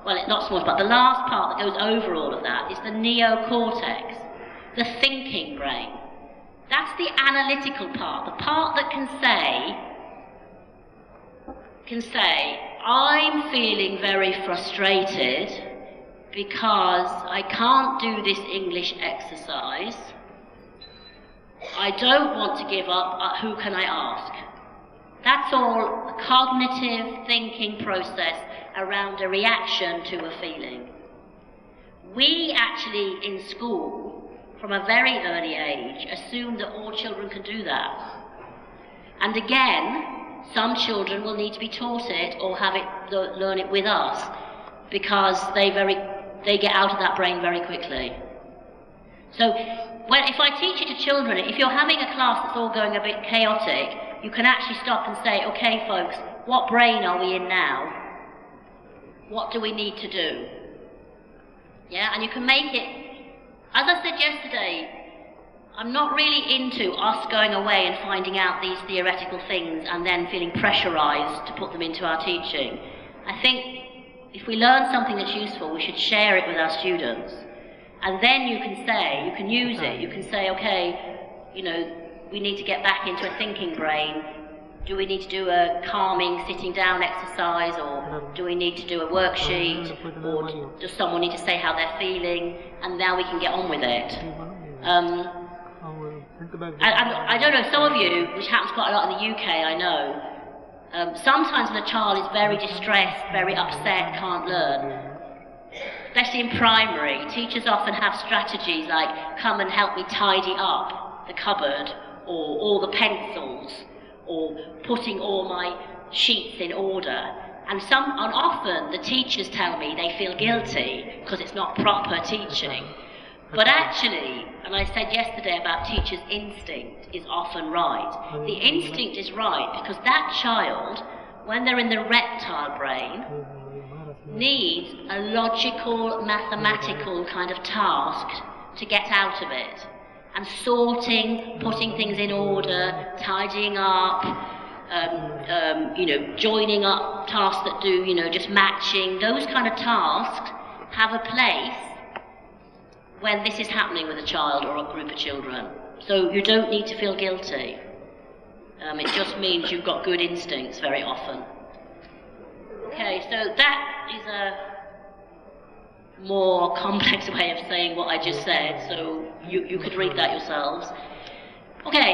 well, it's not smallest part, the last part that goes over all of that is the neocortex, the thinking brain. That's the analytical part, the part that can say, I'm feeling very frustrated because I can't do this English exercise. I don't want to give up, who can I ask? That's all a cognitive thinking process around a reaction to a feeling. We actually, in school, from a very early age, assume that all children can do that. And again, some children will need to be taught it or have it learn it with us, because they get out of that brain very quickly. So if I teach it to children, if you're having a class that's all going a bit chaotic, you can actually stop and say, okay folks, what brain are we in now? What do we need to do? Yeah, and you can make it, as I said yesterday, I'm not really into us going away and finding out these theoretical things and then feeling pressurized to put them into our teaching. I think if we learn something that's useful, we should share it with our students. And then you can say, you can use it, you can say, okay, you know, we need to get back into a thinking brain. Do we need to do a calming sitting down exercise, or do we need to do a worksheet, or does someone need to say how they're feeling, and now we can get on with it. And I don't know, some of you, which happens quite a lot in the UK, I know, sometimes when a child is very distressed, very upset, can't learn, especially in primary, teachers often have strategies like, come and help me tidy up the cupboard, or all the pencils, or putting all my sheets in order. And often the teachers tell me they feel guilty because it's not proper teaching. But actually, and I said yesterday about teachers' instinct is often right. The instinct is right because that child, when they're in the reptile brain, needs a logical, mathematical kind of task to get out of it. And sorting, putting things in order, tidying up, you know, joining up tasks that do, you know, just matching, those kind of tasks have a place when this is happening with a child or a group of children. So you don't need to feel guilty. It just means you've got good instincts very often. Okay, so that is a more complex way of saying what I just said, so you could read that yourselves. Okay,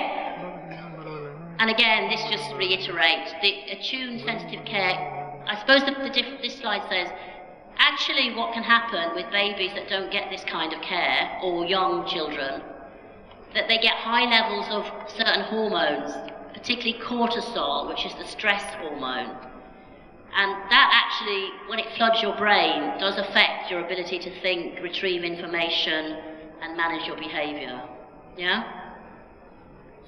and again, this just reiterates the attuned sensitive care. I suppose this slide says, actually what can happen with babies that don't get this kind of care, or young children, that they get high levels of certain hormones, particularly cortisol, which is the stress hormone. And that actually, when it floods your brain, does affect your ability to think, retrieve information, and manage your behaviour. Yeah?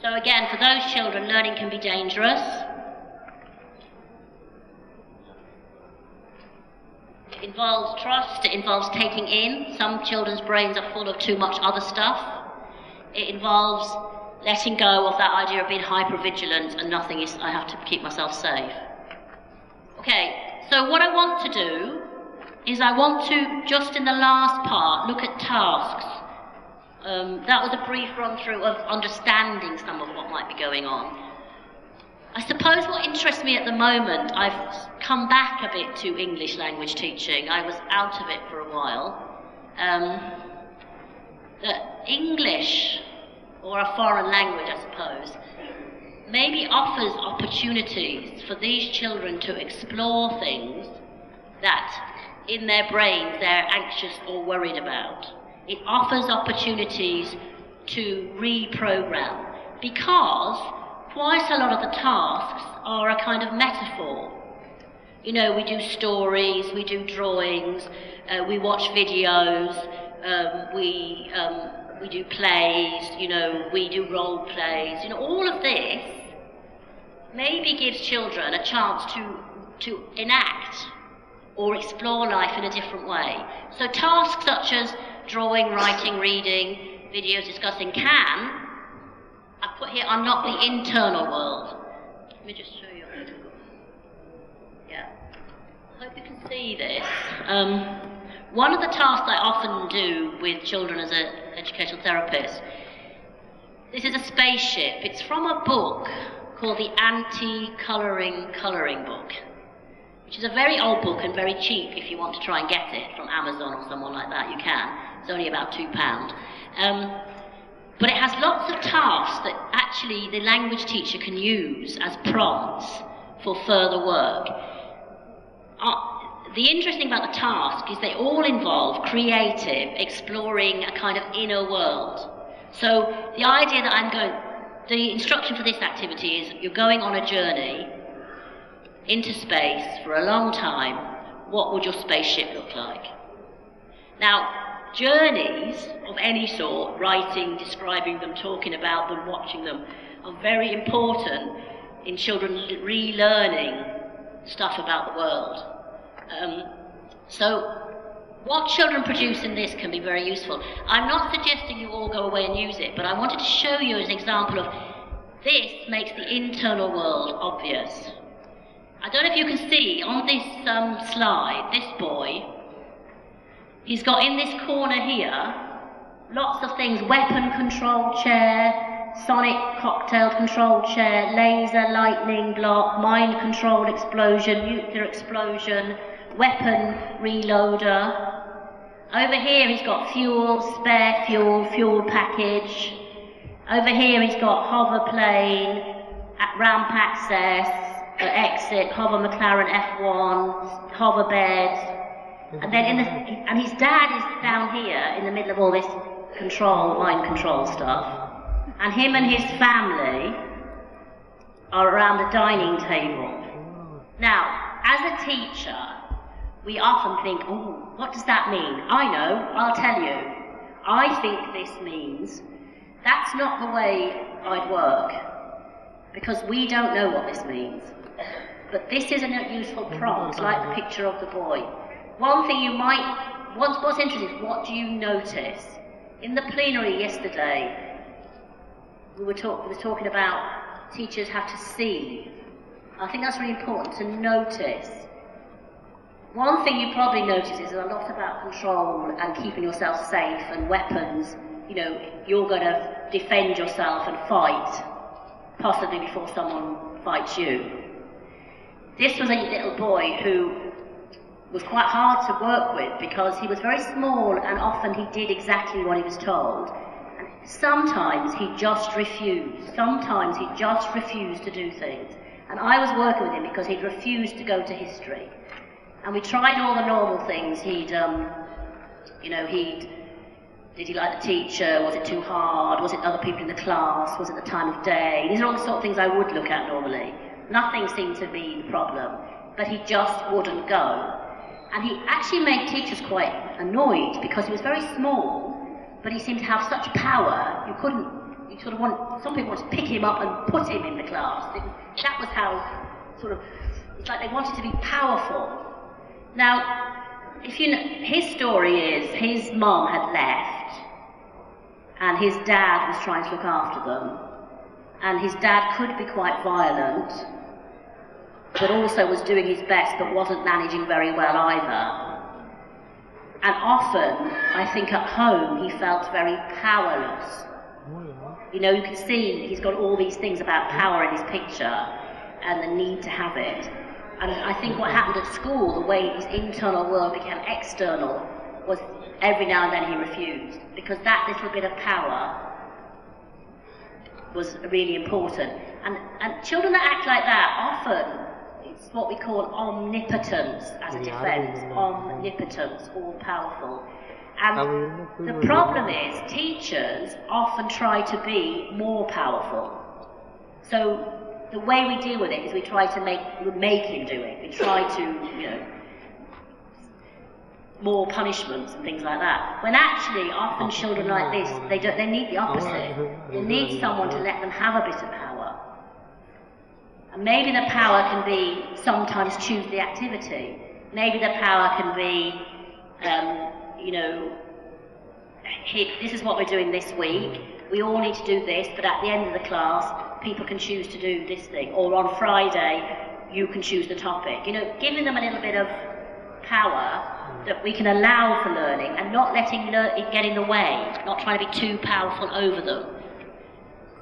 So again, for those children, learning can be dangerous. It involves trust, it involves taking in. Some children's brains are full of too much other stuff. It involves letting go of that idea of being hypervigilant and nothing is, I have to keep myself safe. Okay, so what I want to do is I want to, just in the last part, look at tasks. That was a brief run through of understanding some of what might be going on. I suppose what interests me at the moment, I've come back a bit to English language teaching. I was out of it for a while. That English, or a foreign language I suppose, maybe offers opportunities for these children to explore things that in their brains they're anxious or worried about. It offers opportunities to reprogram, because quite a lot of the tasks are a kind of metaphor. You know, we do stories, we do drawings, we watch videos, we do plays, you know, we do role plays. You know, all of this maybe gives children a chance to enact or explore life in a different way. So tasks such as drawing, writing, reading, videos discussing can, I put here, unlock the internal world. Let me just show you. Yeah. I hope you can see this. One of the tasks I often do with children as an educational therapist, this is a spaceship. It's from a book called the Anti-Colouring Colouring Book, which is a very old book and very cheap. If you want to try and get it from Amazon or someone like that, you can. It's only about £2. But it has lots of tasks that actually the language teacher can use as prompts for further work. The interesting thing about the task is they all involve creative, exploring a kind of inner world. So the idea that the instruction for this activity is you're going on a journey into space for a long time. What would your spaceship look like? Now, journeys of any sort, writing, describing them, talking about them, watching them, are very important in children relearning stuff about the world. So what children produce in this can be very useful. I'm not suggesting you all go away and use it, but I wanted to show you as an example of this makes the internal world obvious. I don't know if you can see on this slide, this boy, he's got in this corner here lots of things: weapon control chair, sonic cocktail control chair, laser lightning block, mind control explosion, nuclear explosion, weapon reloader. Over here he's got fuel, spare fuel, fuel package. Over here he's got hover plane, ramp access, exit, hover McLaren F1, hover bed. And then and his dad is down here in the middle of all this mind control stuff. And him and his family are around the dining table. Now, as a teacher, we often think, oh, what does that mean? I know, I'll tell you. I think this means, that's not the way I'd work, because we don't know what this means. But this is a useful prompt, like the picture of the boy. One thing you might, what's interesting is, what do you notice? In the plenary yesterday, we were talking about teachers have to see. I think that's really important, to notice. One thing you probably notice is a lot about control and keeping yourself safe and weapons. You know, you're going to defend yourself and fight, possibly before someone fights you. This was a little boy who was quite hard to work with because he was very small and often he did exactly what he was told. And sometimes he just refused. Sometimes he just refused to do things. And I was working with him because he'd refused to go to history. And we tried all the normal things. He'd Did he like the teacher? Was it too hard? Was it other people in the class? Was it the time of day? These are all the sort of things I would look at normally. Nothing seemed to be the problem, but he just wouldn't go. And he actually made teachers quite annoyed because he was very small, but he seemed to have such power, you sort of want, some people wanted to pick him up and put him in the class. That was how, sort of, it's like they wanted to be powerful. Now, if you know, his story is, his mum had left, and his dad was trying to look after them, and his dad could be quite violent, but also was doing his best, but wasn't managing very well either. And often, I think at home, he felt very powerless. You know, you can see he's got all these things about power in his picture, and the need to have it. And I think what happened at school, the way his internal world became external, was every now and then he refused, because that little bit of power was really important. And children that act like that, often, it's what we call omnipotence as a defense, omnipotence, all-powerful. And the problem is, teachers often try to be more powerful. So the way we deal with it is we try to make him do it. We try to, you know, more punishments and things like that. When actually, often children like this, they need the opposite. They need someone to let them have a bit of power. And maybe the power can be sometimes choose the activity. Maybe the power can be, you know, this is what we're doing this week. We all need to do this, but at the end of the class, people can choose to do this thing. Or on Friday, you can choose the topic. You know, giving them a little bit of power that we can allow for learning and not letting it get in the way, not trying to be too powerful over them,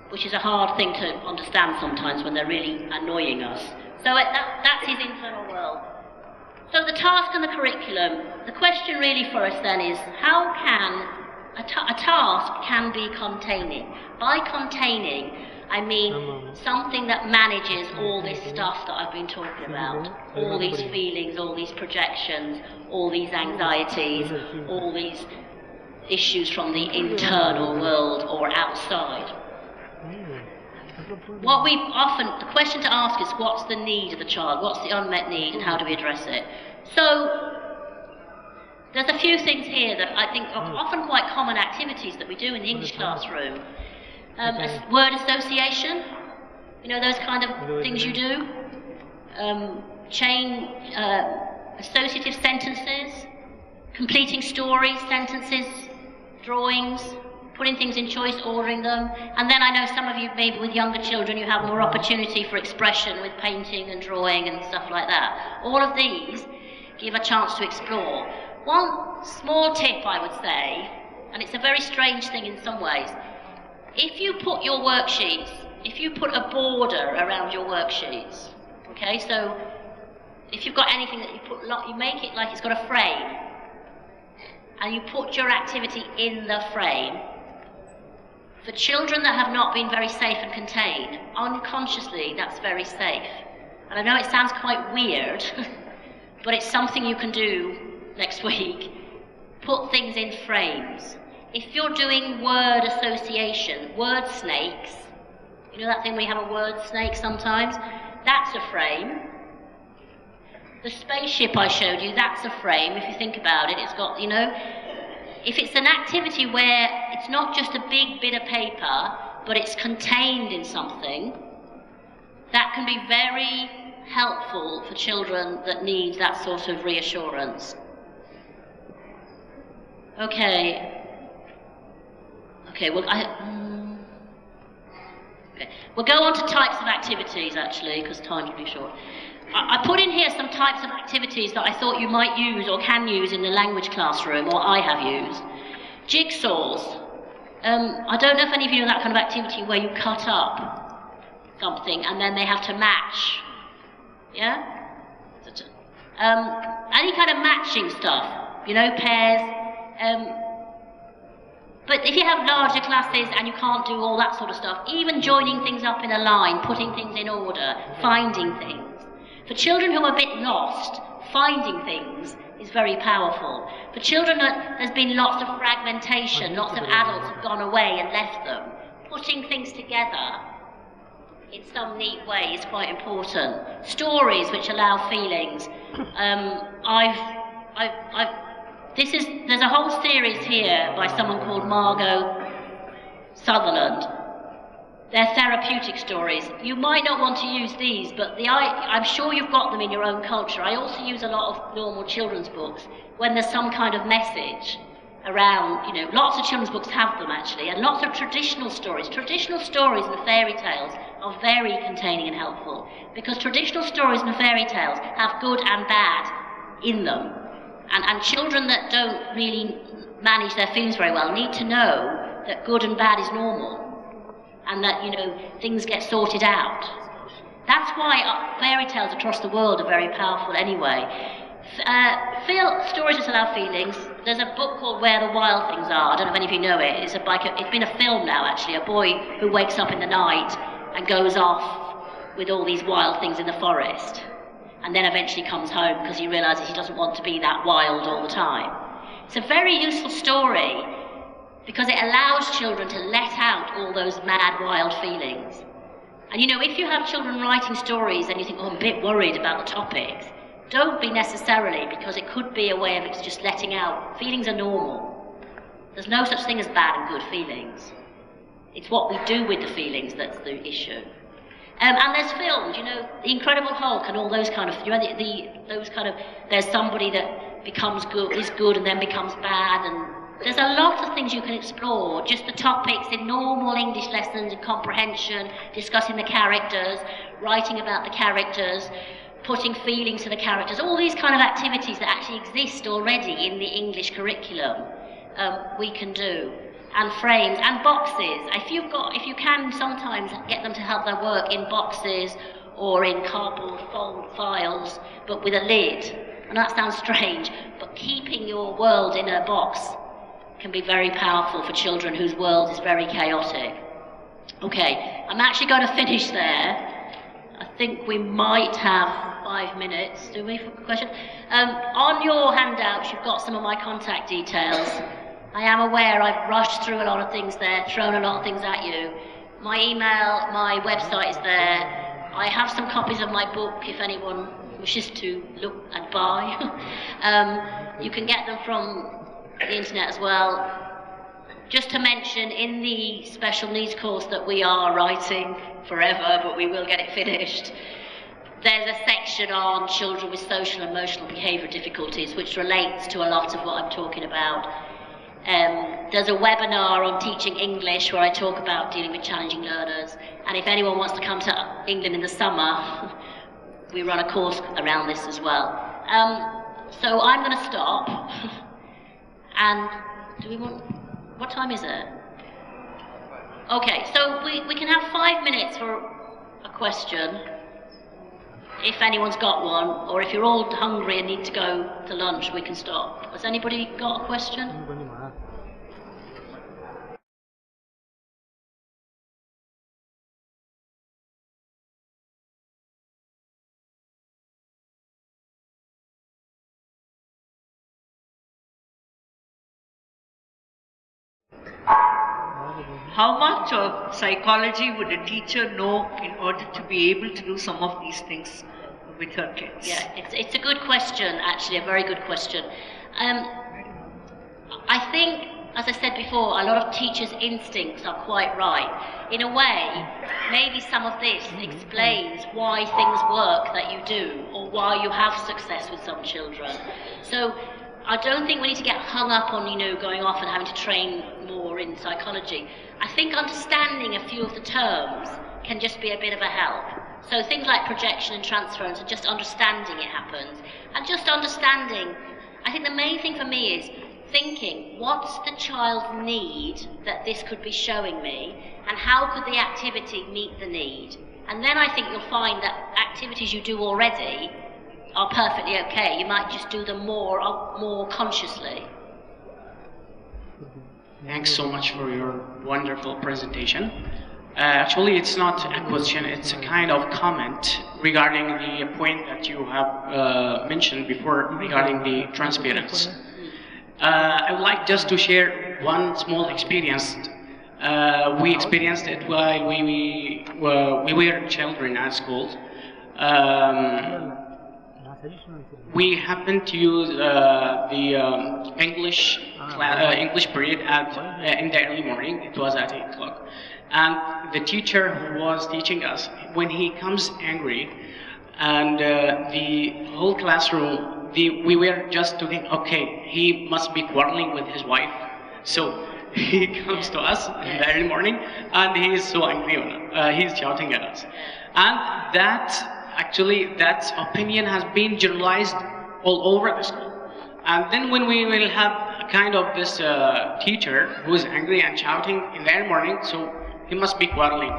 which is a hard thing to understand sometimes when they're really annoying us. So that's his internal world. So the task and the curriculum, the question really for us then is, how can a task can be containing? By containing, I mean something that manages all this stuff that I've been talking about, all these feelings, all these projections, all these anxieties, all these issues from the internal world or outside. What we often, the question to ask is, what's the need of the child? What's the unmet need, and how do we address it? So there's a few things here that I think are often quite common activities that we do in the English classroom. Word association, you know, those kind of things you do. Chain associative sentences, completing stories, sentences, drawings, putting things in choice, ordering them. And then I know some of you, maybe with younger children, you have more opportunity for expression with painting and drawing and stuff like that. All of these give a chance to explore. One small tip I would say, and it's a very strange thing in some ways, if you put your worksheets, if you put a border around your worksheets, okay, so if you've got anything that you make it like it's got a frame, and you put your activity in the frame, for children that have not been very safe and contained, unconsciously that's very safe. And I know it sounds quite weird, but it's something you can do next week. Put things in frames. If you're doing word association, word snakes, you know that thing we have a word snake sometimes? That's a frame. The spaceship I showed you, that's a frame. If you think about it, it's got, you know, if it's an activity where it's not just a big bit of paper, but it's contained in something, that can be very helpful for children that need that sort of reassurance. Okay. Okay, well, we'll go on to types of activities, actually, because time's really short. I put in here some types of activities that I thought you might use or can use in the language classroom, or I have used. Jigsaws. I don't know if any of you know that kind of activity where you cut up something and then they have to match. Yeah? Any kind of matching stuff, you know, pairs. But if you have larger classes and you can't do all that sort of stuff, even joining things up in a line, putting things in order, finding things. For children who are a bit lost, finding things is very powerful. For children, there's been lots of fragmentation, lots of adults have gone away and left them. Putting things together in some neat way is quite important. Stories which allow feelings. There's a whole series here by someone called Margot Sutherland. They're therapeutic stories. You might not want to use these, but I'm sure you've got them in your own culture. I also use a lot of normal children's books when there's some kind of message around, you know, lots of children's books have them actually, and lots of traditional stories. Traditional stories and fairy tales are very containing and helpful, because traditional stories and fairy tales have good and bad in them. And children that don't really manage their feelings very well need to know that good and bad is normal, and that, you know, things get sorted out. That's why fairy tales across the world are very powerful anyway. Stories that allow feelings. There's a book called Where the Wild Things Are. I don't know if any of you know it. It's been a film now, actually. A boy who wakes up in the night and goes off with all these wild things in the forest, and then eventually comes home because he realizes he doesn't want to be that wild all the time. It's a very useful story because it allows children to let out all those mad, wild feelings. And you know, if you have children writing stories and you think, oh, I'm a bit worried about the topics, don't be necessarily, because it could be a way of just letting out. Feelings are normal. There's no such thing as bad and good feelings. It's what we do with the feelings that's the issue. And there's films, you know, The Incredible Hulk and all those kind of, you know, those kind of, there's somebody that becomes good, is good and then becomes bad, and there's a lot of things you can explore, just the topics in normal English lessons and comprehension, discussing the characters, writing about the characters, putting feelings to the characters, all these kind of activities that actually exist already in the English curriculum, we can do. And frames and boxes. If you can sometimes get them to help their work in boxes or in cardboard files, but with a lid. And that sounds strange, but keeping your world in a box can be very powerful for children whose world is very chaotic. Okay, I'm actually going to finish there. I think we might have 5 minutes, do we, for a question? On your handouts, you've got some of my contact details. I am aware I've rushed through a lot of things there, thrown a lot of things at you. My email, my website is there. I have some copies of my book if anyone wishes to look and buy. You can get them from the internet as well. Just to mention, in the special needs course that we are writing forever, but we will get it finished, there's a section on children with social and emotional behaviour difficulties, which relates to a lot of what I'm talking about. There's a webinar on teaching English where I talk about dealing with challenging learners, and if anyone wants to come to England in the summer, we run a course around this as well. So I'm going to stop, and do we want, what time is it? Okay, so we can have 5 minutes for a question, if anyone's got one, or if you're all hungry and need to go to lunch, we can stop. Has anybody got a question? How much of psychology would a teacher know in order to be able to do some of these things with her kids? Yeah, it's a good question, actually, a very good question. I think, as I said before, a lot of teachers' instincts are quite right. In a way, maybe some of this explains why things work that you do, or why you have success with some children. So I don't think we need to get hung up on, you know, going off and having to train more in psychology. I think understanding a few of the terms can just be a bit of a help. So things like projection and transference, and just understanding it happens. And just understanding, I think the main thing for me is thinking, what's the child's need that this could be showing me, and how could the activity meet the need? And then I think you'll find that activities you do already are perfectly okay. You might just do them more consciously. Thanks so much for your wonderful presentation. Actually, it's not a question, it's a kind of comment regarding the point that you have mentioned before regarding the transparency. I would like just to share one small experience. We experienced it while we were children at school. We happened to use the English period in the early morning. It was at 8 o'clock. And the teacher who was teaching us, when he comes angry, and the whole classroom, we were just thinking, okay, he must be quarreling with his wife. So he comes to us in the early morning, and he is so angry on us. He's shouting at us. And that opinion has been generalized all over the school. And then when we will have a kind of this teacher who is angry and shouting in the early morning, so he must be quarreling.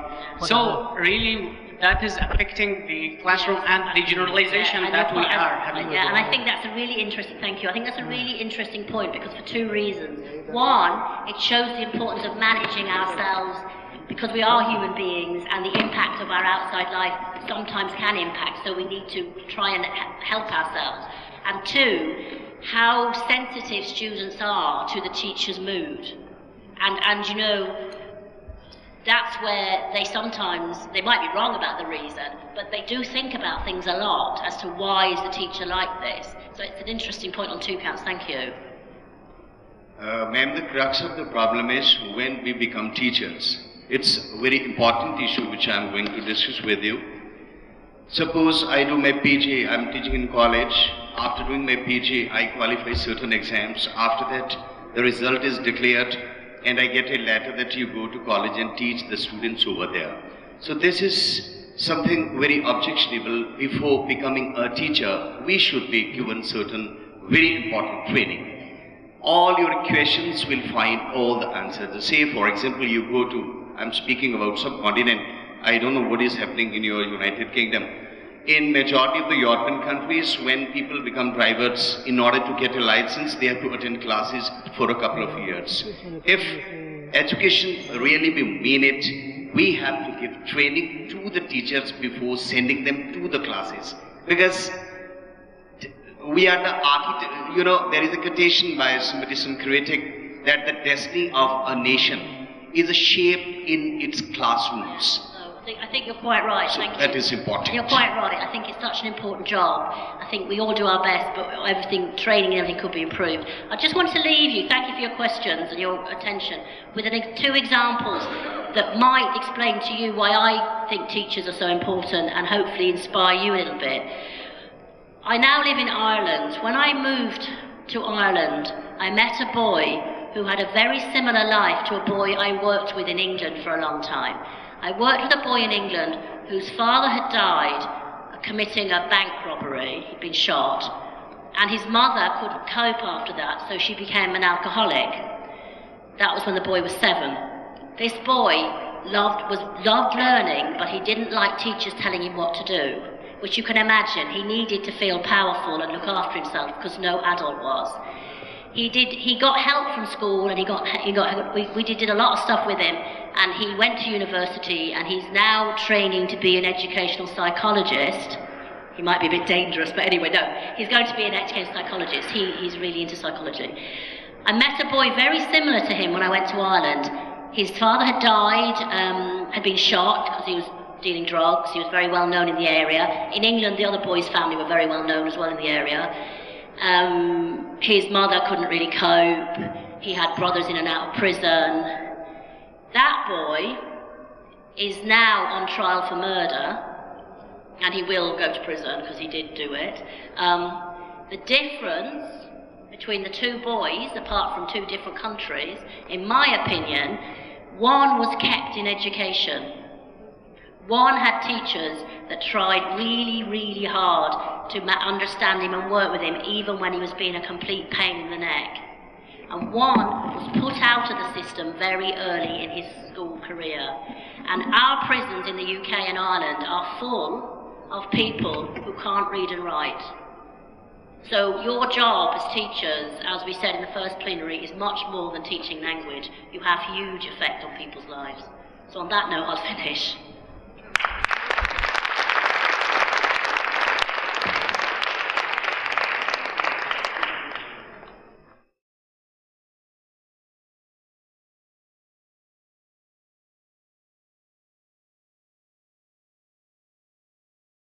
So really, that is affecting the classroom and the generalization that we are having. Yeah, and I think that's a really interesting, thank you, I think that's a really interesting point because for two reasons. One, it shows the importance of managing ourselves because we are human beings and the impact of our outside life sometimes can impact, so we need to try and help ourselves. And two, how sensitive students are to the teacher's mood. And you know, that's where they might be wrong about the reason, but they do think about things a lot as to why is the teacher like this. So it's an interesting point on two counts, thank you. Ma'am, the crux of the problem is when we become teachers. It's a very important issue which I'm going to discuss with you. Suppose I do my PG, I'm teaching in college. After doing my PG, I qualify certain exams. After that, the result is declared and I get a letter that you go to college and teach the students over there. So this is something very objectionable. Before becoming a teacher, we should be given certain very important training. All your questions will find all the answers. Say for example, you go to, I'm speaking about subcontinent, I don't know what is happening in your United Kingdom. In majority of the European countries, when people become drivers, in order to get a license, they have to attend classes for a couple of years. If education really mean it, we have to give training to the teachers before sending them to the classes. Because we are the architect, you know, there is a quotation by somebody, some critic, that the destiny of a nation is shaped in its classrooms. I think you're quite right, so thank you. That is important. You're quite right, I think it's such an important job. I think we all do our best, but everything, training and everything could be improved. I just wanted to leave you, thank you for your questions and your attention, with two examples that might explain to you why I think teachers are so important and hopefully inspire you a little bit. I now live in Ireland. When I moved to Ireland, I met a boy who had a very similar life to a boy I worked with in England for a long time. I worked with a boy in England whose father had died committing a bank robbery. He'd been shot, and his mother couldn't cope after that, so she became an alcoholic. That was when the boy was 7. This boy loved learning, but he didn't like teachers telling him what to do, which you can imagine. He needed to feel powerful and look after himself because no adult was. He got help from school, and we did a lot of stuff with him, and he went to university, and he's now training to be an educational psychologist. He might be a bit dangerous, but anyway, no, he's going to be an educational psychologist. He's really into psychology. I met a boy very similar to him when I went to Ireland. His father had died, had been shot because he was dealing drugs. He was very well known in the area. In England, the other boy's family were very well known as well in the area. His mother couldn't really cope. He had brothers in and out of prison. That boy is now on trial for murder, and he will go to prison because he did do it. The difference between the two boys, apart from two different countries, in my opinion, one was kept in education. One had teachers that tried really, really hard to understand him and work with him, even when he was being a complete pain in the neck. And one was put out of the system very early in his school career. And our prisons in the UK and Ireland are full of people who can't read and write. So your job as teachers, as we said in the first plenary, is much more than teaching language. You have huge effect on people's lives. So on that note, I'll finish.